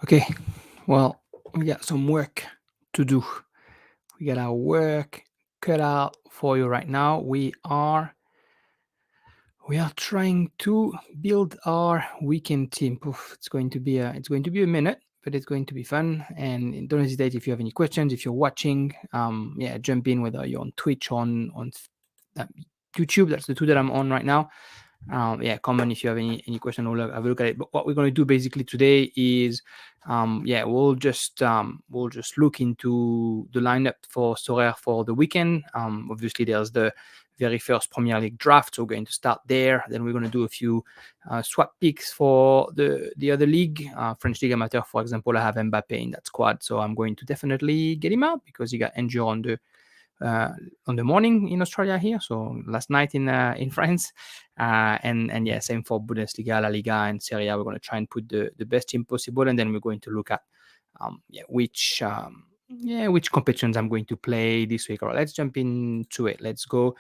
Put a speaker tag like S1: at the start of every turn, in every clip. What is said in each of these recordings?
S1: Okay, well, we got some work to do. We got our work cut out for you right now. We are trying to build our weekend team. Oof, it's going to be a minute, but it's going to be fun. And don't hesitate if you have any questions. If you're watching, yeah, jump in whether you're on Twitch on uh, YouTube. That's the two that I'm on right now. Yeah, comment if you have any question. We'll have a look at it. But what we're going to do basically today is, yeah, we'll just look into the lineup for Sorare for the weekend. Obviously, there's the very first Premier League draft, so we're going to start there. Then we're going to do a few swap picks for the other league, French League Amateur, for example. I have Mbappe in that squad, so I'm going to definitely get him out because he got injured uh, on the morning in Australia here. So last night in France, and yeah, same for Bundesliga, La Liga, and Serie A. We're going to try and put the best team possible, and then we're going to look at yeah which competitions I'm going to play this week. All right, let's jump into it. Let's go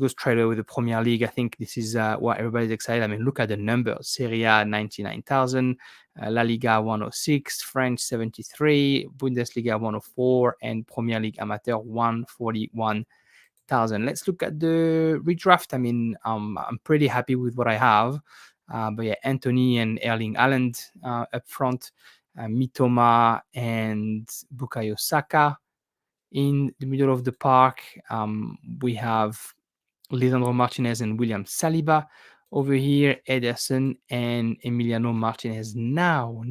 S1: straight away with the Premier League. I think this is what everybody's excited. I mean, look at the numbers: Serie A 99,000, La Liga 106, French 73, Bundesliga 104, and Premier League Amateur 141,000. Let's look at the redraft. I mean, I'm pretty happy with what I have. But yeah, Anthony and Erling Haaland up front, Mitoma and Bukayo Saka in the middle of the park. We have Lisandro Martinez and William Saliba over here, Ederson and Emiliano Martinez. Now.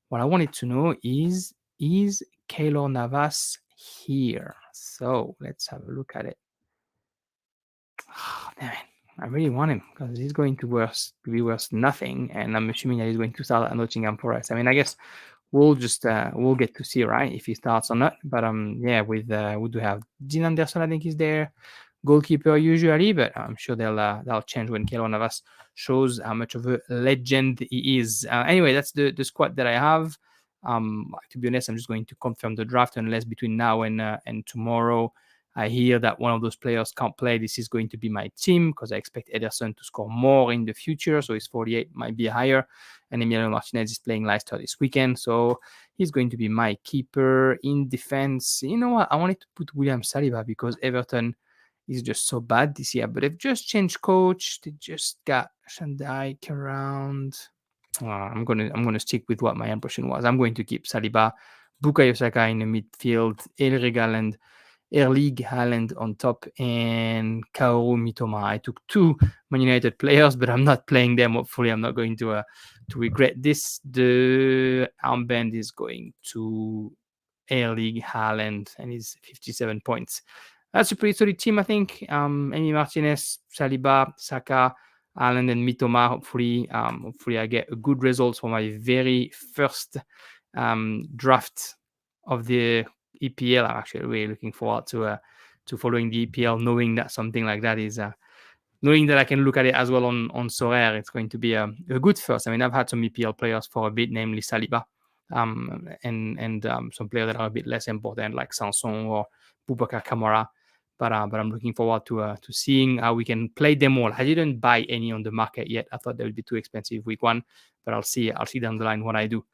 S1: What I wanted to know is Keylor Navas here? So let's have a look at it. Oh, damn it. I really want him because he's going to be worth nothing, and I'm assuming that he's going to start at Nottingham Forest. I mean, I guess we'll get to see, right, if he starts or not. But yeah, we do have Dean Anderson. I think is there, goalkeeper usually, but I'm sure they'll change when Keylor Navas shows how much of a legend he is. Anyway, that's the squad that I have. To be honest, I'm just going to confirm the draft unless between now and tomorrow I hear that one of those players can't play. This is going to be my team because I expect Ederson to score more in the future. So his 48 might be higher. And Emiliano Martinez is playing Leicester this weekend. So he's going to be my keeper in defense. You know what? I wanted to put William Saliba because Everton is just so bad this year. But they've just changed coach. They just got Shandike around. I'm gonna stick with what my impression was. I'm going to keep Saliba, Bukayo Saka in the midfield, Haaland, Haaland on top, and Kaoru Mitoma. I took two Man United players, but I'm not playing them. Hopefully, I'm not going to regret this. The armband is going to Haaland, and he's 57 points. That's a pretty solid team, I think. Emi Martinez, Saliba, Saka, Haaland, and Mitoma. Hopefully, I get a good result for my very first draft of the EPL. I'm actually really looking forward to following the EPL, knowing that something like that is knowing that I can look at it as well on Sorare. It's going to be a good first. I mean, I've had some EPL players for a bit, namely Saliba, and some players that are a bit less important, like Sanson or Boubacar Kamara. But I'm looking forward to seeing how we can play them all. I didn't buy any on the market yet. I thought they would be too expensive week one, but I'll see down the line what I do.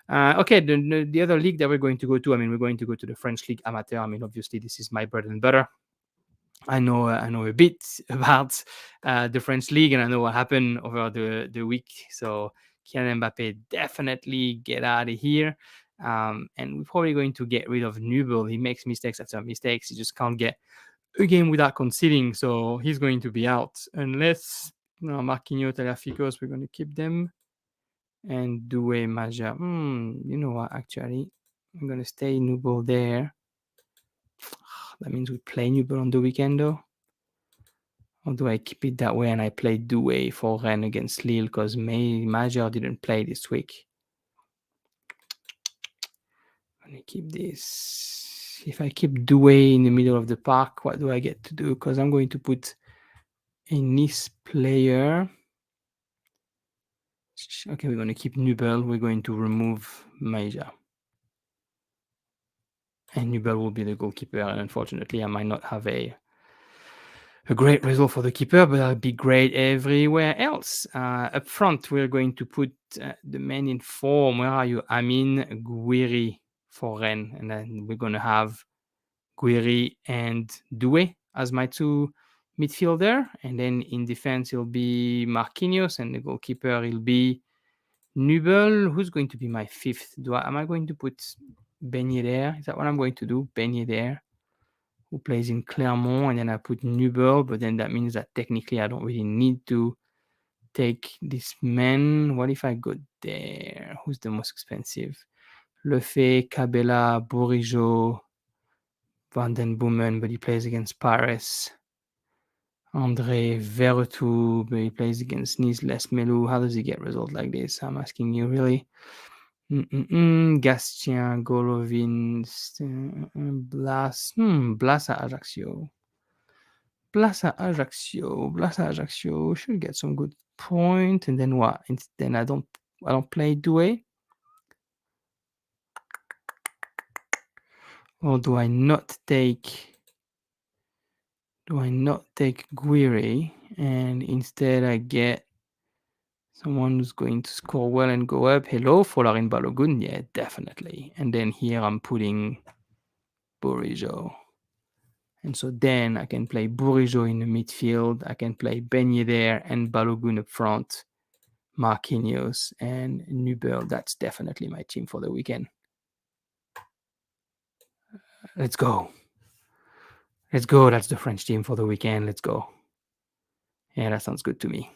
S1: Okay, the other league that we're going to go to, I mean, we're going to go to the French League Amateur. I mean, obviously, this is my bread and butter. I know a bit about the French league, and I know what happened over the week. So Kylian Mbappe definitely get out of here, and we're probably going to get rid of Nubel. He makes mistakes after mistakes. He just can't get a game without conceding, so he's going to be out unless Marquinhos, Tagliaficos, we're going to keep them, and Doué, Maja. You know what? Actually, I'm going to stay Nubel there. That means we play Nubel on the weekend, though. Or do I keep it that way and I play Doué for Rennes against Lille because Major didn't play this week? I'm going to keep this. If I keep Doué in the middle of the park, what do I get to do? Because I'm going to put a Nice player. Okay, we're going to keep Nubel. We're going to remove Major. And Nubel will be the goalkeeper. And unfortunately, I might not have a a great result for the keeper, but that'll be great everywhere else. Up front, we're going to put the man in form. Where are you? Amin Gouiri for Rennes. And then we're going to have Gouiri and Doué as my two midfielder. And then in defense, it'll be Marquinhos, and the goalkeeper will be Nubel. Who's going to be my fifth? Am I going to put Ben Yedder? Is that what I'm going to do? Ben Yedder, who plays in Clermont, and then I put Nubel, but then that means that technically I don't really need to take this man. What if I go there? Who's the most expensive? Lefebvre, Cabela, Bourigeau, Van den Boomen, but he plays against Paris. Andre Vertu, but he plays against Nice, Les Melou. How does he get results like this? I'm asking you, really. Gastien, Golovin, Blas. Blas à Ajaccio. Blas à Ajaccio. Blas à Ajaccio should get some good point. And then what? Then I don't play Doué. Or do I not take Guiri, and instead I get someone who's going to score well and go up? Hello, Folarin Balogun? Yeah, definitely. And then here I'm putting Bourigeau. And so then I can play Bourigeau in the midfield. I can play Ben Yedder and Balogun up front, Marquinhos and Nubel. That's definitely my team for the weekend. Let's go. Let's go. That's the French team for the weekend. Let's go. Yeah, that sounds good to me.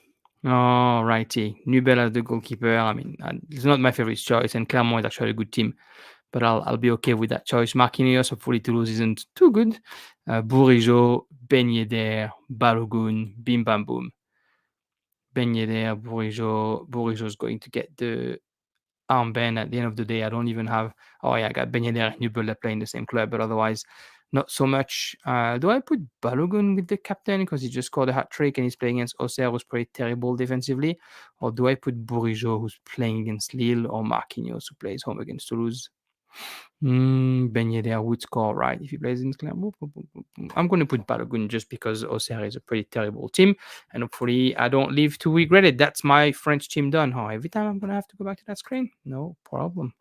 S1: All righty. Nubel as the goalkeeper. I mean, it's not my favorite choice, and Clermont is actually a good team, but I'll be okay with that choice. Marquinhos, hopefully Toulouse isn't too good. Bourigeau, Ben Yedder, Balogun, bim bam boom. Ben Yedder, Bourigeau is going to get the armband at the end of the day. I don't even have. Oh yeah, I got Ben Yedder and Nubel that play in the same club, but otherwise, not so much. Do I put Balogun with the captain because he just scored a hat trick and he's playing against Auxerre, who's pretty terrible defensively, or do I put Bourigeau, who's playing against Lille, or Marquinhos, who plays home against Toulouse? Ben Yedder would score, right, if he plays in Clermont. I'm going to put Balogun just because Auxerre is a pretty terrible team, and hopefully I don't live to regret it. That's my French team done. Oh, every time I'm going to have to go back to that screen? No problem.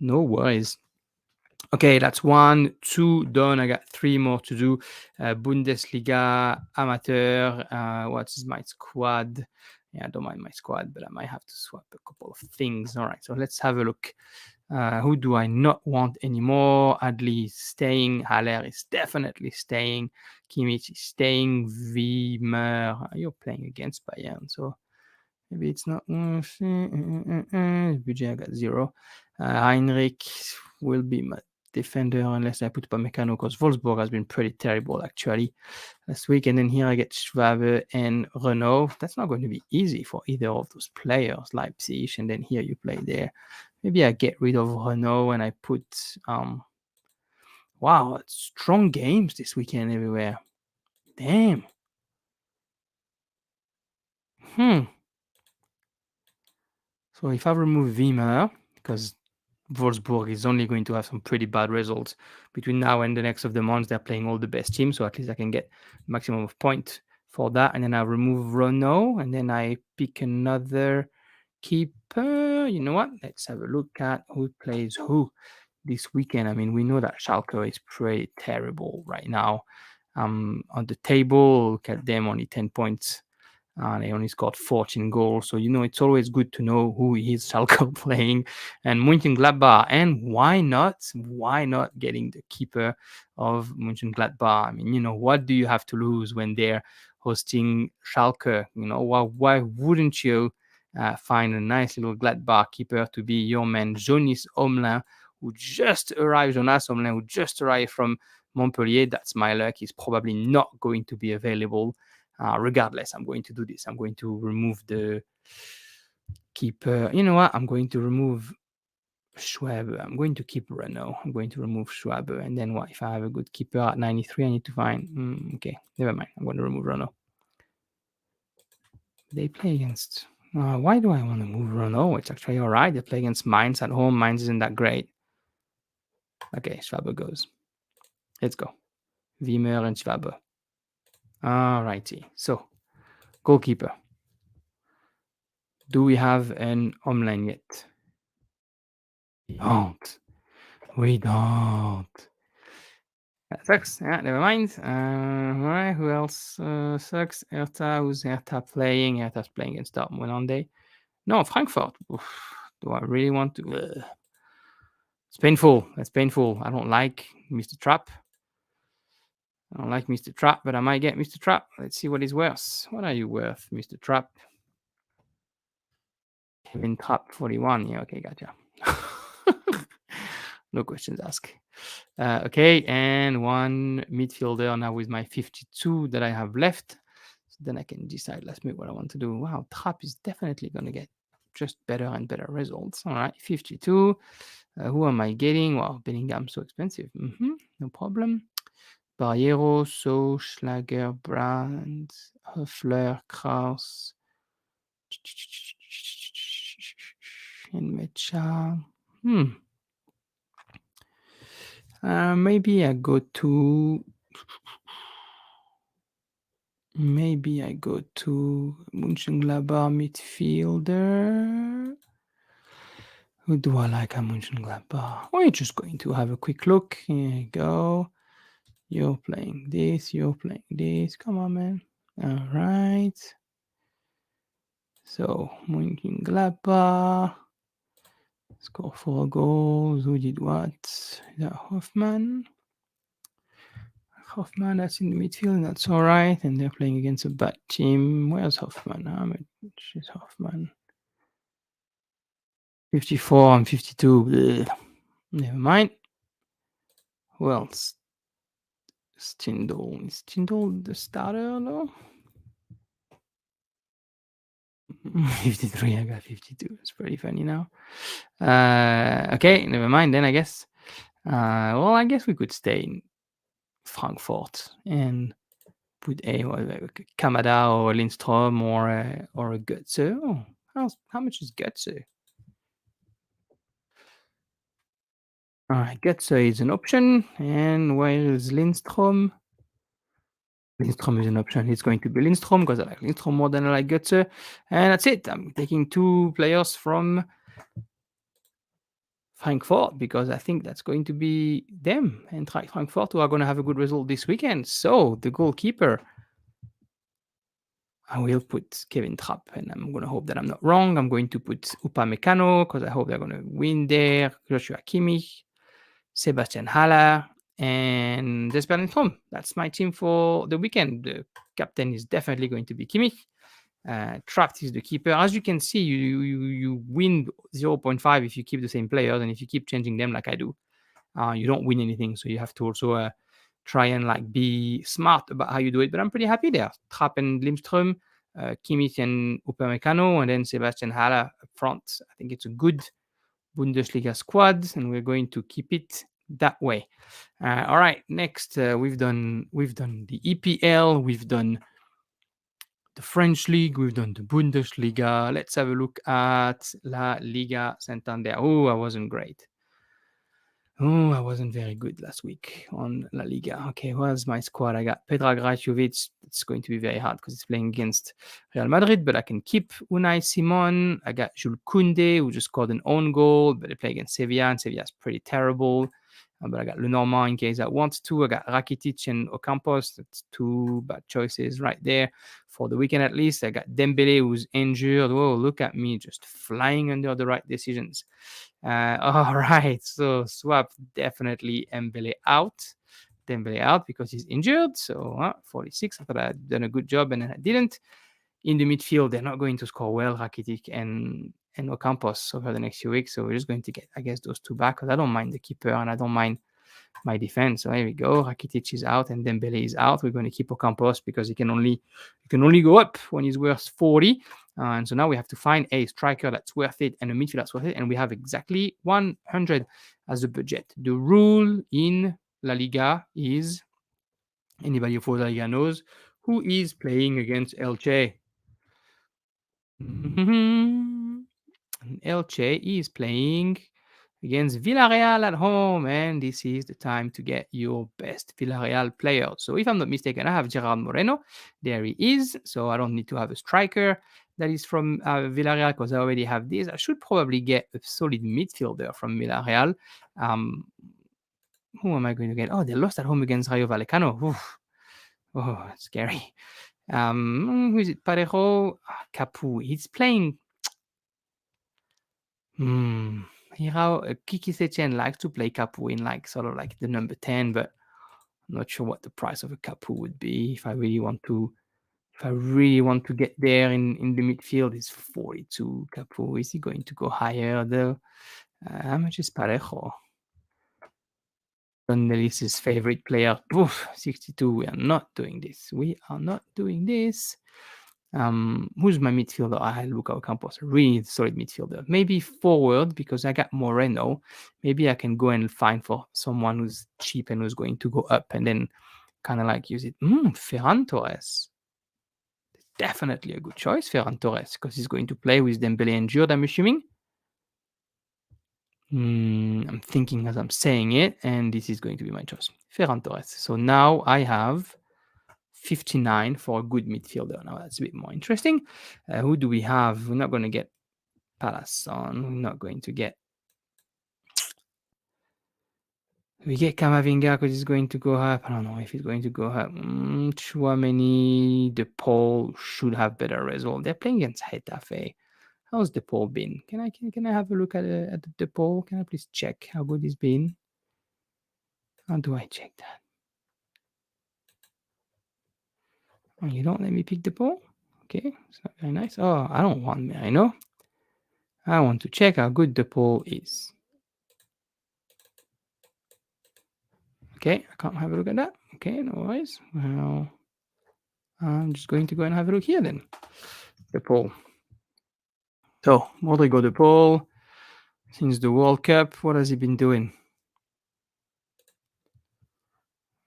S1: No worries. Okay, that's 1, 2 done. I got 3 more to do. Bundesliga, amateur. What is my squad? Yeah, I don't mind my squad, but I might have to swap a couple of things. All right, so let's have a look. Who do I not want anymore? Adli is staying. Haller is definitely staying. Kimmich is staying. Wiemer, you're playing against Bayern, so maybe it's not. Budget, I got 0. Heinrich will be my defender unless I put Upamecano, because Wolfsburg has been pretty terrible actually last week. And then here I get Schwabe and Renault. That's not going to be easy for either of those players, Leipzig, and then here you play there. Maybe I get rid of Renault and I put wow, strong games this weekend everywhere. Damn. So if I remove Wiemer, because Wolfsburg is only going to have some pretty bad results between now and the next of the months. They're playing all the best teams, so at least I can get maximum of point for that. And then I remove Renault, and then I pick another keeper. You know what? Let's have a look at who plays who this weekend. I mean, we know that Schalke is pretty terrible right now. On the table, look at them, only 10 points. They only scored 14 goals. So, it's always good to know who is Schalke playing. And Mönchengladbach. And why not? Why not getting the keeper of Mönchengladbach? I mean, what do you have to lose when they're hosting Schalke? Why wouldn't you find a nice little Gladbach keeper to be your man, Jonas Omlin, who just arrived from Montpellier? That's my luck. He's probably not going to be available. Regardless, I'm going to do this. I'm going to remove the keeper. You know what? I'm going to remove Schwabe. I'm going to keep Renault. I'm going to remove Schwabe. And then what? If I have a good keeper at 93, I need to find... okay, never mind. I'm going to remove Renault. They play against... why do I want to move Renault? It's actually all right. They play against Mainz at home. Mainz isn't that great. Okay, Schwabe goes. Let's go. Wiemer and Schwabe. Alrighty. So, goalkeeper. Do we have an online yet? We don't. We don't. That sucks. Yeah, never mind. Alright, who else sucks? Hertha. Who's Hertha playing? Hertha's playing against Dortmund on day. No, Frankfurt. Oof. Do I really want to? It's painful. That's painful. I don't like Mr. Trap. I don't like Mr. Trap, but I might get Mr. Trap. Let's see what he's worth. What are you worth, Mr. Trap? Kevin Trap 41. Yeah, okay, gotcha. No questions asked. Okay, and one midfielder now with my 52 that I have left. So then I can decide last minute what I want to do. Wow, Trap is definitely going to get just better and better results. All right, 52. Who am I getting? Well, Bellingham so expensive. No problem. Barriero, So, Schlager, Brandt, Höfler, Kraus, and Mecha. Maybe I go to. Maybe I go to Mönchengladbach midfielder. Who do I like at Mönchengladbach? We're just going to have a quick look. Here you go. You're playing this. You're playing this. Come on, man. All right. So Mönchengladbach score 4 goals. Who did what? Is that Hoffman? Hoffman, that's in the midfield. That's all right. And they're playing against a bad team. Where's Hoffman? Which is Hoffman? 54 and 52. Blech. Never mind. Who else? Stindl. Is Stindl the starter though? 53. I got 52. It's pretty funny now. Okay, never mind then, I guess. Well, I guess we could stay in Frankfurt and put a Kamada or Lindstrom or a Götze. Oh, how much is Götze? All right, Götze is an option, and where is Lindstrom? Lindstrom is an option. It's going to be Lindstrom because I like Lindstrom more than I like Götze, and that's it. I'm taking 2 players from Frankfurt because I think that's going to be them and Frankfurt who are going to have a good result this weekend. So the goalkeeper, I will put Kevin Trapp, and I'm going to hope that I'm not wrong. I'm going to put Upamecano because I hope they're going to win there. Joshua Kimmich, Sebastian Haller, and Jesper Lindstrom. That's my team for the weekend. The captain is definitely going to be Kimmich. Trapped is the keeper. As you can see, you win 0.5 if you keep the same players, and if you keep changing them like I do, you don't win anything. So you have to also try and like be smart about how you do it. But I'm pretty happy there. Trapp and Lindström, Kimmich and Upamecano, and then Sebastian Haller up front. I think it's a good Bundesliga squad, and we're going to keep it that way. All right, next we've done the EPL, we've done the French league, we've done the Bundesliga. Let's have a look at La Liga Santander. Oh, I wasn't great. Oh, I wasn't very good last week on La Liga. Okay, where's my squad? I got Petra Grajovic. It's going to be very hard because it's playing against Real Madrid, but I can keep Unai Simon. I got Jules Koundé, who just scored an own goal, but they play against Sevilla, and Sevilla's pretty terrible. But I got Lenormand in case I want to. I got Rakitic and Ocampos. That's 2 bad choices right there for the weekend at least. I got Dembele, who's injured. Whoa, look at me just flying under the right decisions. All right, so swap definitely Dembele out because he's injured. So 46. I thought I had done a good job, and then I didn't. In the midfield, they're not going to score well, Rakitic and Ocampos over the next few weeks. So we're just going to get, I guess, those 2 back because I don't mind the keeper and I don't mind my defense. So here we go. Rakitic is out and Dembele is out. We're going to keep Ocampos because he can only go up when he's worth 40. And so now we have to find a striker that's worth it and a midfielder that's worth it. And we have exactly 100 as a budget. The rule in La Liga is, anybody who follows La Liga knows, who is playing against Elche. Elche is playing against Villarreal at home, and this is the time to get your best Villarreal player. So if I'm not mistaken, I have Gerard Moreno. There he is. So I don't need to have a striker that is from Villarreal because I already have this. I should probably get a solid midfielder from Villarreal. Um, who am I going to get? Oh, they lost at home against Rayo Vallecano. Oof. Oh, scary. Who is it? Parejo, Capu. He's playing. Hmm. Kiki Setien likes to play Capu in like sort of like the number 10, but I'm not sure what the price of a Capu would be if I really want to. If I really want to get there in the midfield, it's 42 Capu. Is he going to go higher though? How much is Parejo? Nelis's favorite player. Oof, 62. We are not doing this. We are not doing this. Who's my midfielder? I had Luca Campos, really solid midfielder. Maybe forward because I got Moreno. Maybe I can go and find for someone who's cheap and who's going to go up and then kind of like use it. Ferran Torres. Definitely a good choice, Ferran Torres, because he's going to play with Dembele and Giroud, I'm assuming. I'm thinking as I'm saying it, and this is going to be my choice. Ferran Torres. So now I have 59 for a good midfielder. Now that's a bit more interesting. Who do we have? We're not going to get Palason. We're not going to get. We get Kamavinga because he's going to go up. I don't know if he's going to go up. Chouameni, De Paul should have better result. They're playing against Getafe. How's De Paul been? Can I have a look at the De Paul? Can I please check how good he's been? How do I check that? Oh, you don't let me pick De Paul? Okay, it's not very nice. Oh, I don't want Merino. I want to check how good De Paul is. Okay, I can't have a look at that. Okay, no worries. Well, I'm just going to go and have a look here then. De Paul. So, Rodrigo De Paul, since the World Cup, what has he been doing?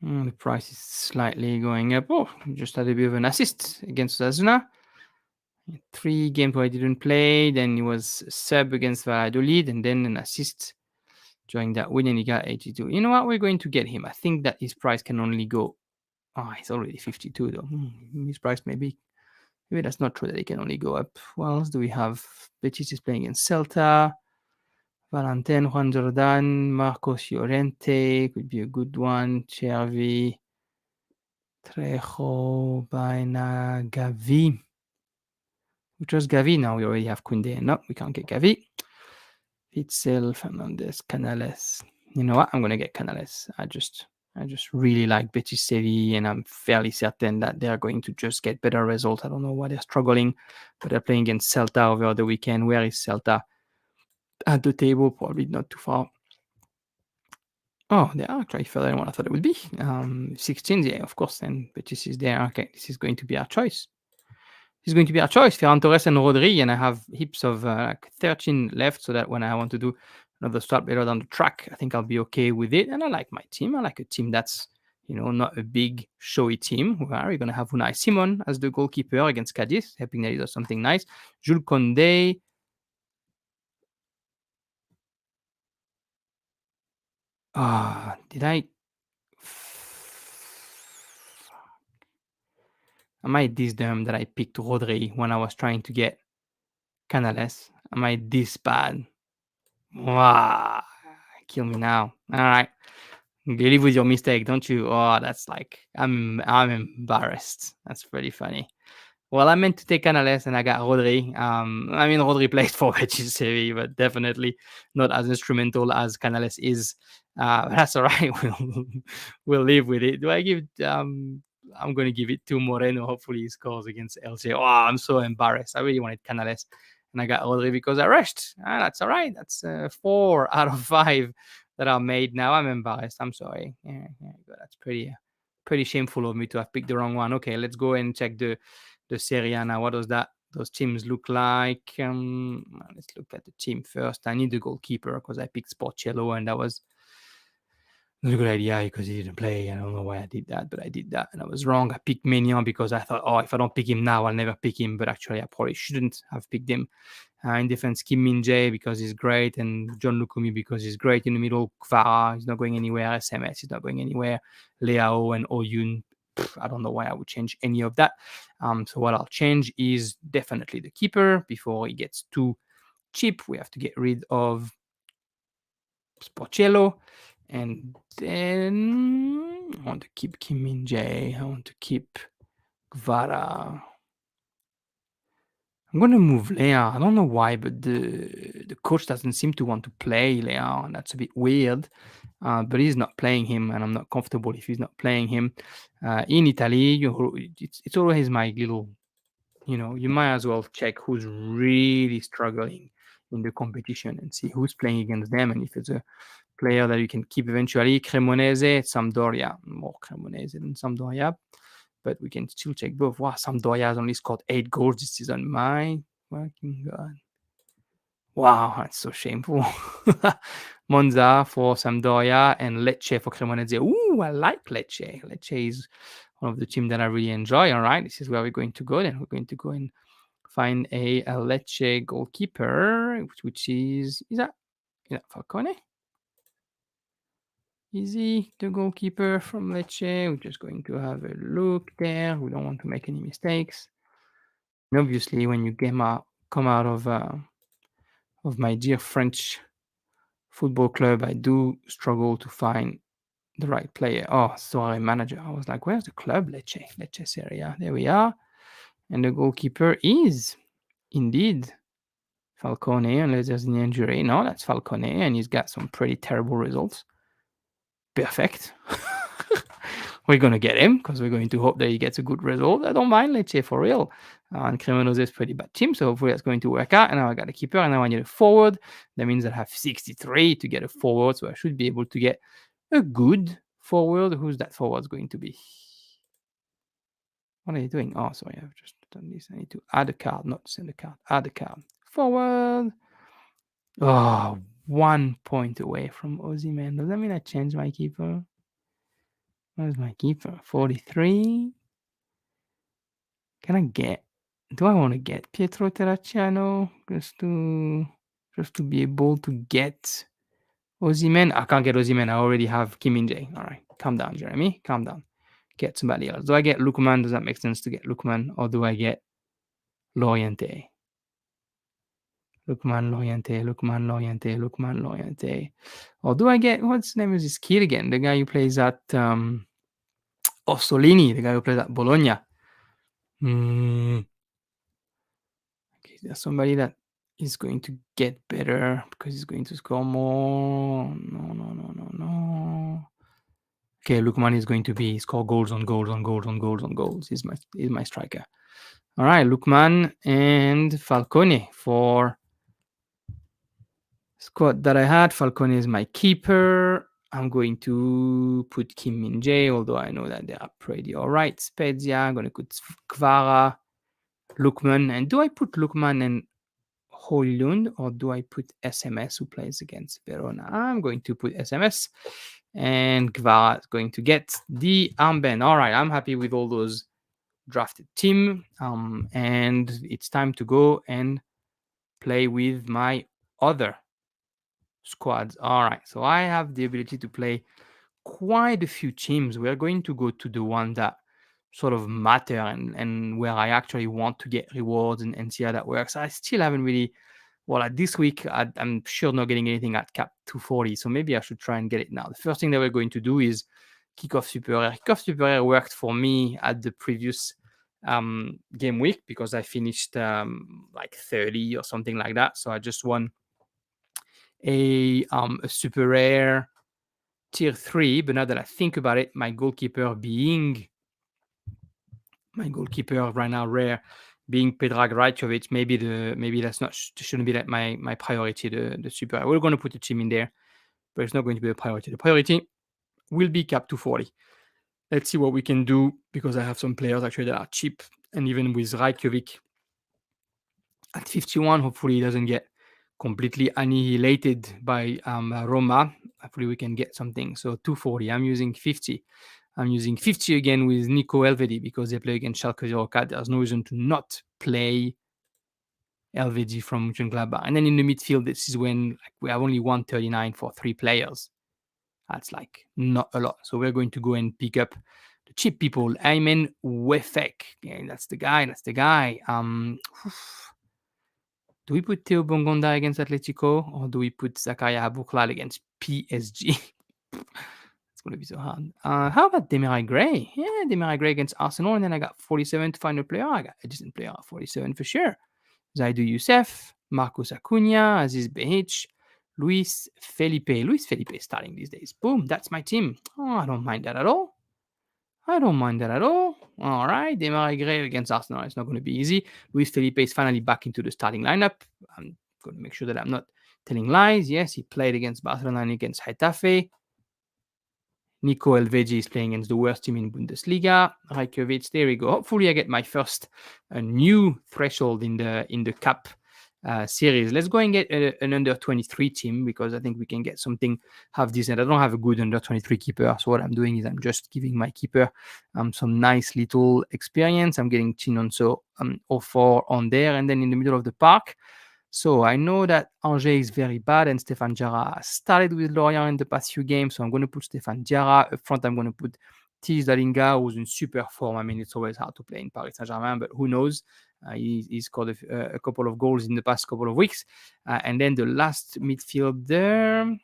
S1: The price is slightly going up. Oh, just had a bit of an assist against Osasuna. 3 games where I didn't play. Then he was sub against Valladolid, and then an assist during that win, and he got 82. You know what? We're going to get him. I think that his price can only go. Oh, he's already 52 though. His price maybe that's not true that he can only go up. What else do we have? Betis is playing against Celta. Valentin, Juan Jordan, Marcos Llorente could be a good one. Chervi, Trejo, Baena, Gavi. We chose Gavi. Now we already have Kunde. No, we can't get Gavi. Itzel, Fernandez, Canales. You know what? I'm gonna get Canales. I just really like Betis Sevilla, and I'm fairly certain that they're going to just get better results. I don't know why they're struggling, but they're playing against Celta over the weekend. Where is Celta? At the table, probably not too far. Oh, they are actually further than what I thought it would be. 16, yeah, of course. And Betis is there. Okay, this is going to be our choice. This is going to be our choice, Ferran Torres and Rodri, and I have heaps of 13 left, so that when I want to do another start better down the track, I think I'll be okay with it. And I like my team. I like a team that's, not a big, showy team. We're going to have Unai Simon as the goalkeeper against Cadiz, hoping that he does something nice. Jules Condé. Did I... Am I this dumb that I picked Rodri when I was trying to get Canales? Am I this bad? Wow, kill me now. All right. You live with your mistake, don't you? Oh, that's like I'm embarrassed. That's pretty funny. Well, I meant to take Canales and I got Rodri. Rodri plays for Betis Sevilla, but definitely not as instrumental as Canales is. But that's all right. We'll live with it. Do I give? I'm going to give it to Moreno. Hopefully, he scores against Elche. Oh, I'm so embarrassed. I really wanted Canales, and I got Rodri because I rushed. That's all right. That's 4 out of 5 that are made now. I'm embarrassed. I'm sorry. Yeah, but that's pretty shameful of me to have picked the wrong one. Okay, let's go and check the Serie A now. What does those teams look like? Let's look at the team first. I need the goalkeeper because I picked Sportiello, and that was It's a good idea because he didn't play. I don't know why I did that, but I did that and I was wrong. I picked Maignan because I thought, oh, if I don't pick him now, I'll never pick him. But actually, I probably shouldn't have picked him. In defense, Kim Min Jae because he's great, and John Lukumi because he's great. In the middle, Kvara, he's not going anywhere. SMS, he's not going anywhere. Leao and Oyun, I don't know why I would change any of that. So what I'll change is definitely the keeper before he gets too cheap. We have to get rid of Sporcello. And then I want to keep Kim Min Jae. I want to keep Kvara. I'm gonna move Leon. I don't know why, but the coach doesn't seem to want to play Leon, and that's a bit weird. But he's not playing him, and I'm not comfortable if he's not playing him. In Italy, it's always my little, you might as well check who's really struggling in the competition and see who's playing against them, and if it's a player that you can keep eventually. Cremonese, Sampdoria, more Cremonese than Sampdoria, but we can still check both. Wow, Sampdoria has only scored 8 goals this season. My fucking God. Wow, that's so shameful. Monza for Sampdoria and Lecce for Cremonese. Ooh, I like Lecce. Lecce is one of the teams that I really enjoy. All right, this is where we're going to go. Then we're going to go and find a Lecce goalkeeper, which is that Falcone? Is he the goalkeeper from Lecce? We're just going to have a look there. We don't want to make any mistakes. And obviously, when you come out of my dear French football club, I do struggle to find the right player. Oh, sorry, manager. I was like, where's the club? Lecce Serie A. There we are. And the goalkeeper is indeed Falcone, unless there's an injury. No, that's Falcone, and he's got some pretty terrible results. Perfect. We're going to get him because we're going to hope that he gets a good result. I don't mind Lecce for real. And Cremonese is a pretty bad team, so hopefully that's going to work out. And now I got a keeper, and now I need a forward. That means I have 63 to get a forward, so I should be able to get a good forward. Who's that forward going to be? What are you doing? Oh, sorry, I've just done this. I need to add a card, not send a card. Add a card. Forward. Oh, 1 point away from Osimhen. Does that mean I changed my keeper? Where's my keeper? 43. Do I want to get Pietro Terracciano just to be able to get Osimhen? I can't get Osimhen. I already have Kim Min Jae. All right, calm down, Jeremy. Calm down. Get somebody else. Do I get Lukman? Does that make sense to get Lukman, or do I get Loriente? Lukman Loriente. Or do I get, what's the name of this kid again? The guy who plays at Orsolini, the guy who plays at Bologna. Okay, there's somebody that is going to get better because he's going to score more. No. Okay, Lukman is going to score goals on goals. He's my striker. All right, Lukman and Falcone for squad that I had. Falcone is my keeper. I'm going to put Kim Min Jae, although I know that they are pretty all right. Spezia, I'm going to put Kvara, Lukman. And do I put Lukman and Højlund, or do I put SMS, who plays against Verona? I'm going to put SMS, and Kvara is going to get the armband. All right, I'm happy with all those drafted team, and it's time to go and play with my other squads. All right, so I have the ability to play quite a few teams. We're going to go to the one that sort of matter and where I actually want to get rewards and see how that works. I still haven't really, well, at this week, I'm sure not getting anything at cap 240, so maybe I should try and get it now. The first thing that we're going to do is Kickoff Superior. Kickoff Superior worked for me at the previous game week because I finished like 30 or something like that. So I just won a super rare tier 3, but now that I think about it, my goalkeeper right now rare being Predrag Rajkovic, maybe that's not shouldn't be like my priority, the super. We're going to put a team in there, but it's not going to be a priority. The priority will be cap 240. Let's see what we can do because I have some players actually that are cheap, and even with Rajkovic at 51, hopefully he doesn't get completely annihilated by Roma. Hopefully, we can get something. So 240. I'm using 50. I'm using 50 again with Nico Elvedi because they play against Schalke 04. There's no reason to not play Elvedi from Mönchengladbach. And then in the midfield, this is when we have only 139 for 3 players. That's not a lot. So we're going to go and pick up the cheap people. Ayman Wefek. Yeah, that's the guy. That's the guy. Do we put Theo Bongonda against Atletico or do we put Zakaria Abouklal against PSG? It's going to be so hard. How about Demirai Gray? Yeah, Demirai Gray against Arsenal. And then I got 47 to find a player. I got a decent player at 47 for sure. Zaidu Youssef, Marcos Acuna, Aziz Behich, Luis Felipe. Luis Felipe is starting these days. Boom, that's my team. Oh, I don't mind that at all. I don't mind that at all. All right, Demarai Gray against Arsenal. It's not going to be easy. Luis Felipe is finally back into the starting lineup. I'm going to make sure that I'm not telling lies. Yes, he played against Barcelona and against Getafe. Nico Elvedi is playing against the worst team in Bundesliga. Reykjavik, there we go. Hopefully, I get my first new threshold in the cup series. Let's go and get an under 23 team because I think we can get something half decent. I don't have a good under 23 keeper, so what I'm doing is I'm just giving my keeper some nice little experience. I'm getting Chinonso 04 on there, and then in the middle of the park. So I know that Angers is very bad and Stéphane Diarra started with Lorient in the past few games. So I'm going to put Stéphane Diarra up front. I'm going to put Tis Dalinga, who's in super form. I mean, it's always hard to play in Paris Saint-Germain, but who knows? He scored a couple of goals in the past couple of weeks. And then the last midfielder,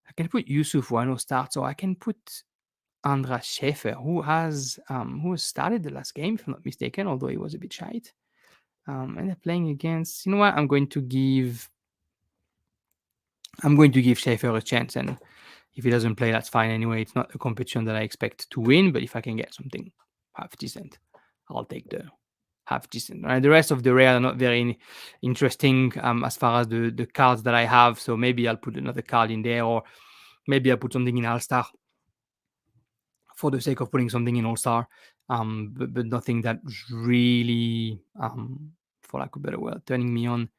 S1: I can put Yusuf Wano start. So I can put Andras Schäfer, who has started the last game, if I'm not mistaken, although he was a bit shite. And they're playing against. You know what? I'm going to give Schaefer a chance, and if he doesn't play, that's fine anyway. It's not a competition that I expect to win, but if I can get something half decent, I'll take the half decent. Right? The rest of the rare are not very interesting as far as the cards that I have. So maybe I'll put another card in there, or maybe I'll put something in All Star for the sake of putting something in All Star. But nothing that really, for lack of a better word, turning me on.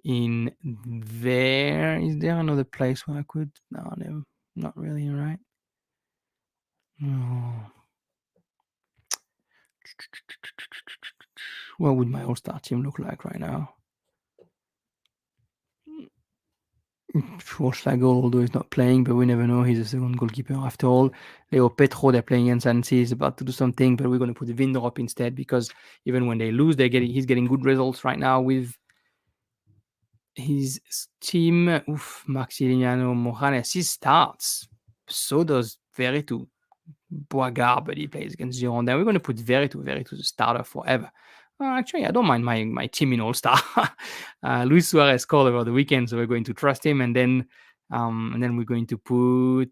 S1: In there, is there another place where I could? No, not really, right? No. What would my all-star team look like right now? Schwarzenegger, although he's not playing, but we never know. He's a second goalkeeper after all. Leo Petro, they're playing against Annecy, is about to do something, but we're going to put Vindrop instead because even when they lose, he's getting good results right now with his team. Maximiliano Moranes, he starts. So does Veretout. Boisgard, but he plays against Girondin. We're going to put Veretout the starter forever. Actually, I don't mind my team in All-Star. Luis Suarez scored over the weekend, so we're going to trust him. And then we're going to put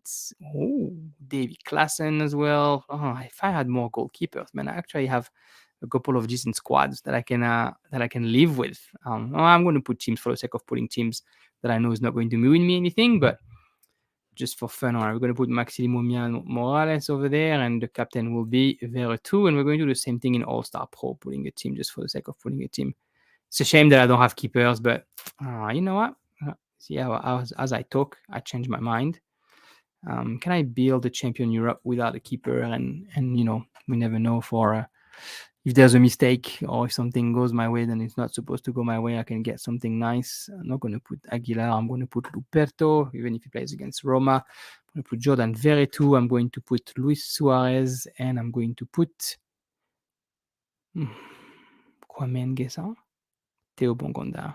S1: Davy Klaassen as well. If I had more goalkeepers, man, I actually have a couple of decent squads that I can live with. I'm going to put teams for the sake of putting teams that I know is not going to win me anything, but just for fun. All right, we're going to put Maximiliano Morales over there, and the captain will be Veretout, and we're going to do the same thing in All-Star Pro, putting a team just for the sake of putting a team. It's a shame that I don't have keepers, but you know what? See, as I talk, I change my mind. Can I build a champion Europe without a keeper? And we never know for if there's a mistake or if something goes my way, then it's not supposed to go my way. I can get something nice. I'm not going to put Aguilar. I'm going to put Luperto, even if he plays against Roma. I'm going to put Jordan Veretout. I'm going to put Luis Suarez, and I'm going to put Kwame Nguessan, Theo Bongonda.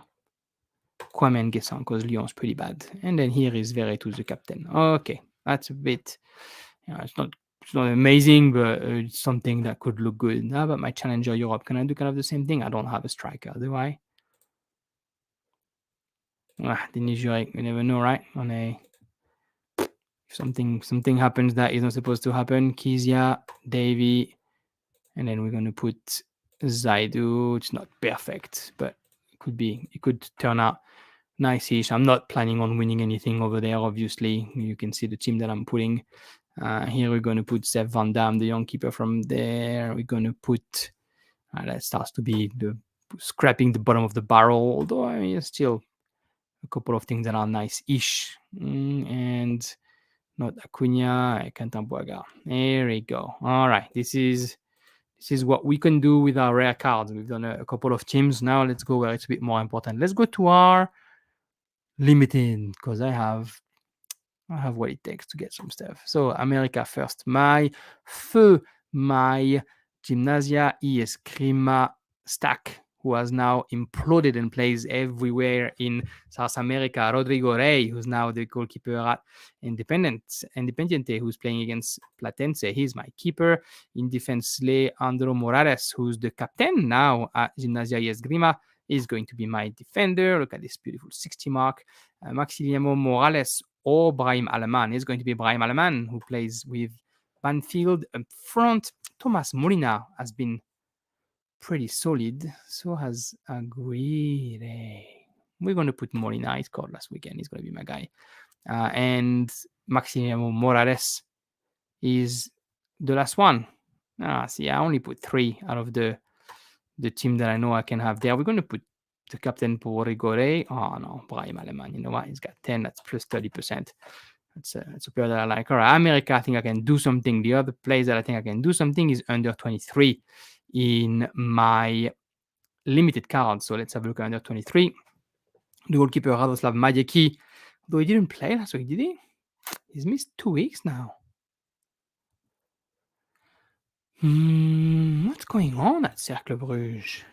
S1: Kwame Nguessan, because Lyon's pretty bad. And then here is Veretout, the captain. Okay, that's a bit. It's not amazing, but it's something that could look good. How about my Challenger Europe? Can I do kind of the same thing? I don't have a striker, do I? Denis Jurek, you never know, right? Something happens that is not supposed to happen. Kizia, Davy, and then we're going to put Zaidu. It's not perfect, but it could turn out nice-ish. I'm not planning on winning anything over there, obviously. You can see the team that I'm putting. Here we're going to put Seth Van Dam, the young keeper from there. We're going to put, that starts to be the scraping the bottom of the barrel, although I mean, still a couple of things that are nice-ish. And not Acuna, Cantambuaga. There we go. All right, this is what we can do with our rare cards. We've done a couple of teams. Now let's go where it's a bit more important. Let's go to our limited, because I have what it takes to get some stuff. So America first. My feu, my Gymnasia y Eskrima stack, who has now imploded and plays everywhere in South America. Rodrigo Rey, who's now the goalkeeper at Independiente, who's playing against Platense. He's my keeper. In defense, Leandro Morales, who's the captain now at Gymnasia y Esgrima, is going to be my defender. Look at this beautiful 60 mark. Maximiliano Morales or Brahim Aleman. Is going to be Brahim Aleman, who plays with Banfield up front. Thomas Molina has been pretty solid. So has Aguirre. We're going to put Molina. He scored last weekend. He's going to be my guy. And Maximiliano Morales is the last one. See, I only put 3 out of the team that I know I can have there. We're going to put the captain for Rigore. Oh no, Brahim Aleman. You know what? He's got 10. That's plus 30%. That's a player that I like. All right, America, I think I can do something. The other players that I think I can do something is under 23 in my limited card. So let's have a look at under 23. The goalkeeper Radoslav Majeki, though he didn't play last week, did he? He's missed 2 weeks now. What's going on at Cercle Bruges?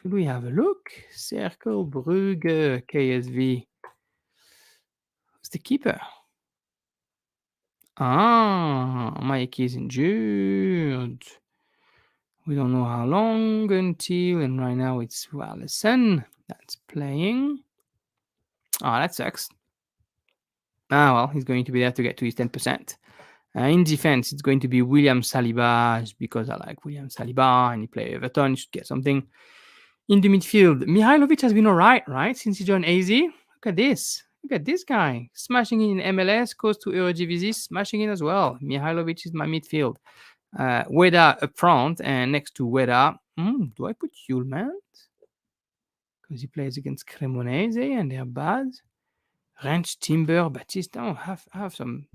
S1: Should we have a look? Cercle Brugge, KSV. Who's the keeper? Mike is injured. We don't know how long until, and right now it's Allison that's playing. That sucks. Well, he's going to be there to get to his 10%. In defense, it's going to be William Saliba, because I like William Saliba and he plays Everton. He should get something. In the midfield, Mihailovic has been all right, since he joined AZ. Look at this. Look at this guy. Smashing in MLS, goes to Eredivisie, smashing in as well. Mihailovic is my midfield. Weda up front, and next to Weda, do I put Hulman? Because he plays against Cremonese and they're bad. Ranch, Timber, Batista. I have some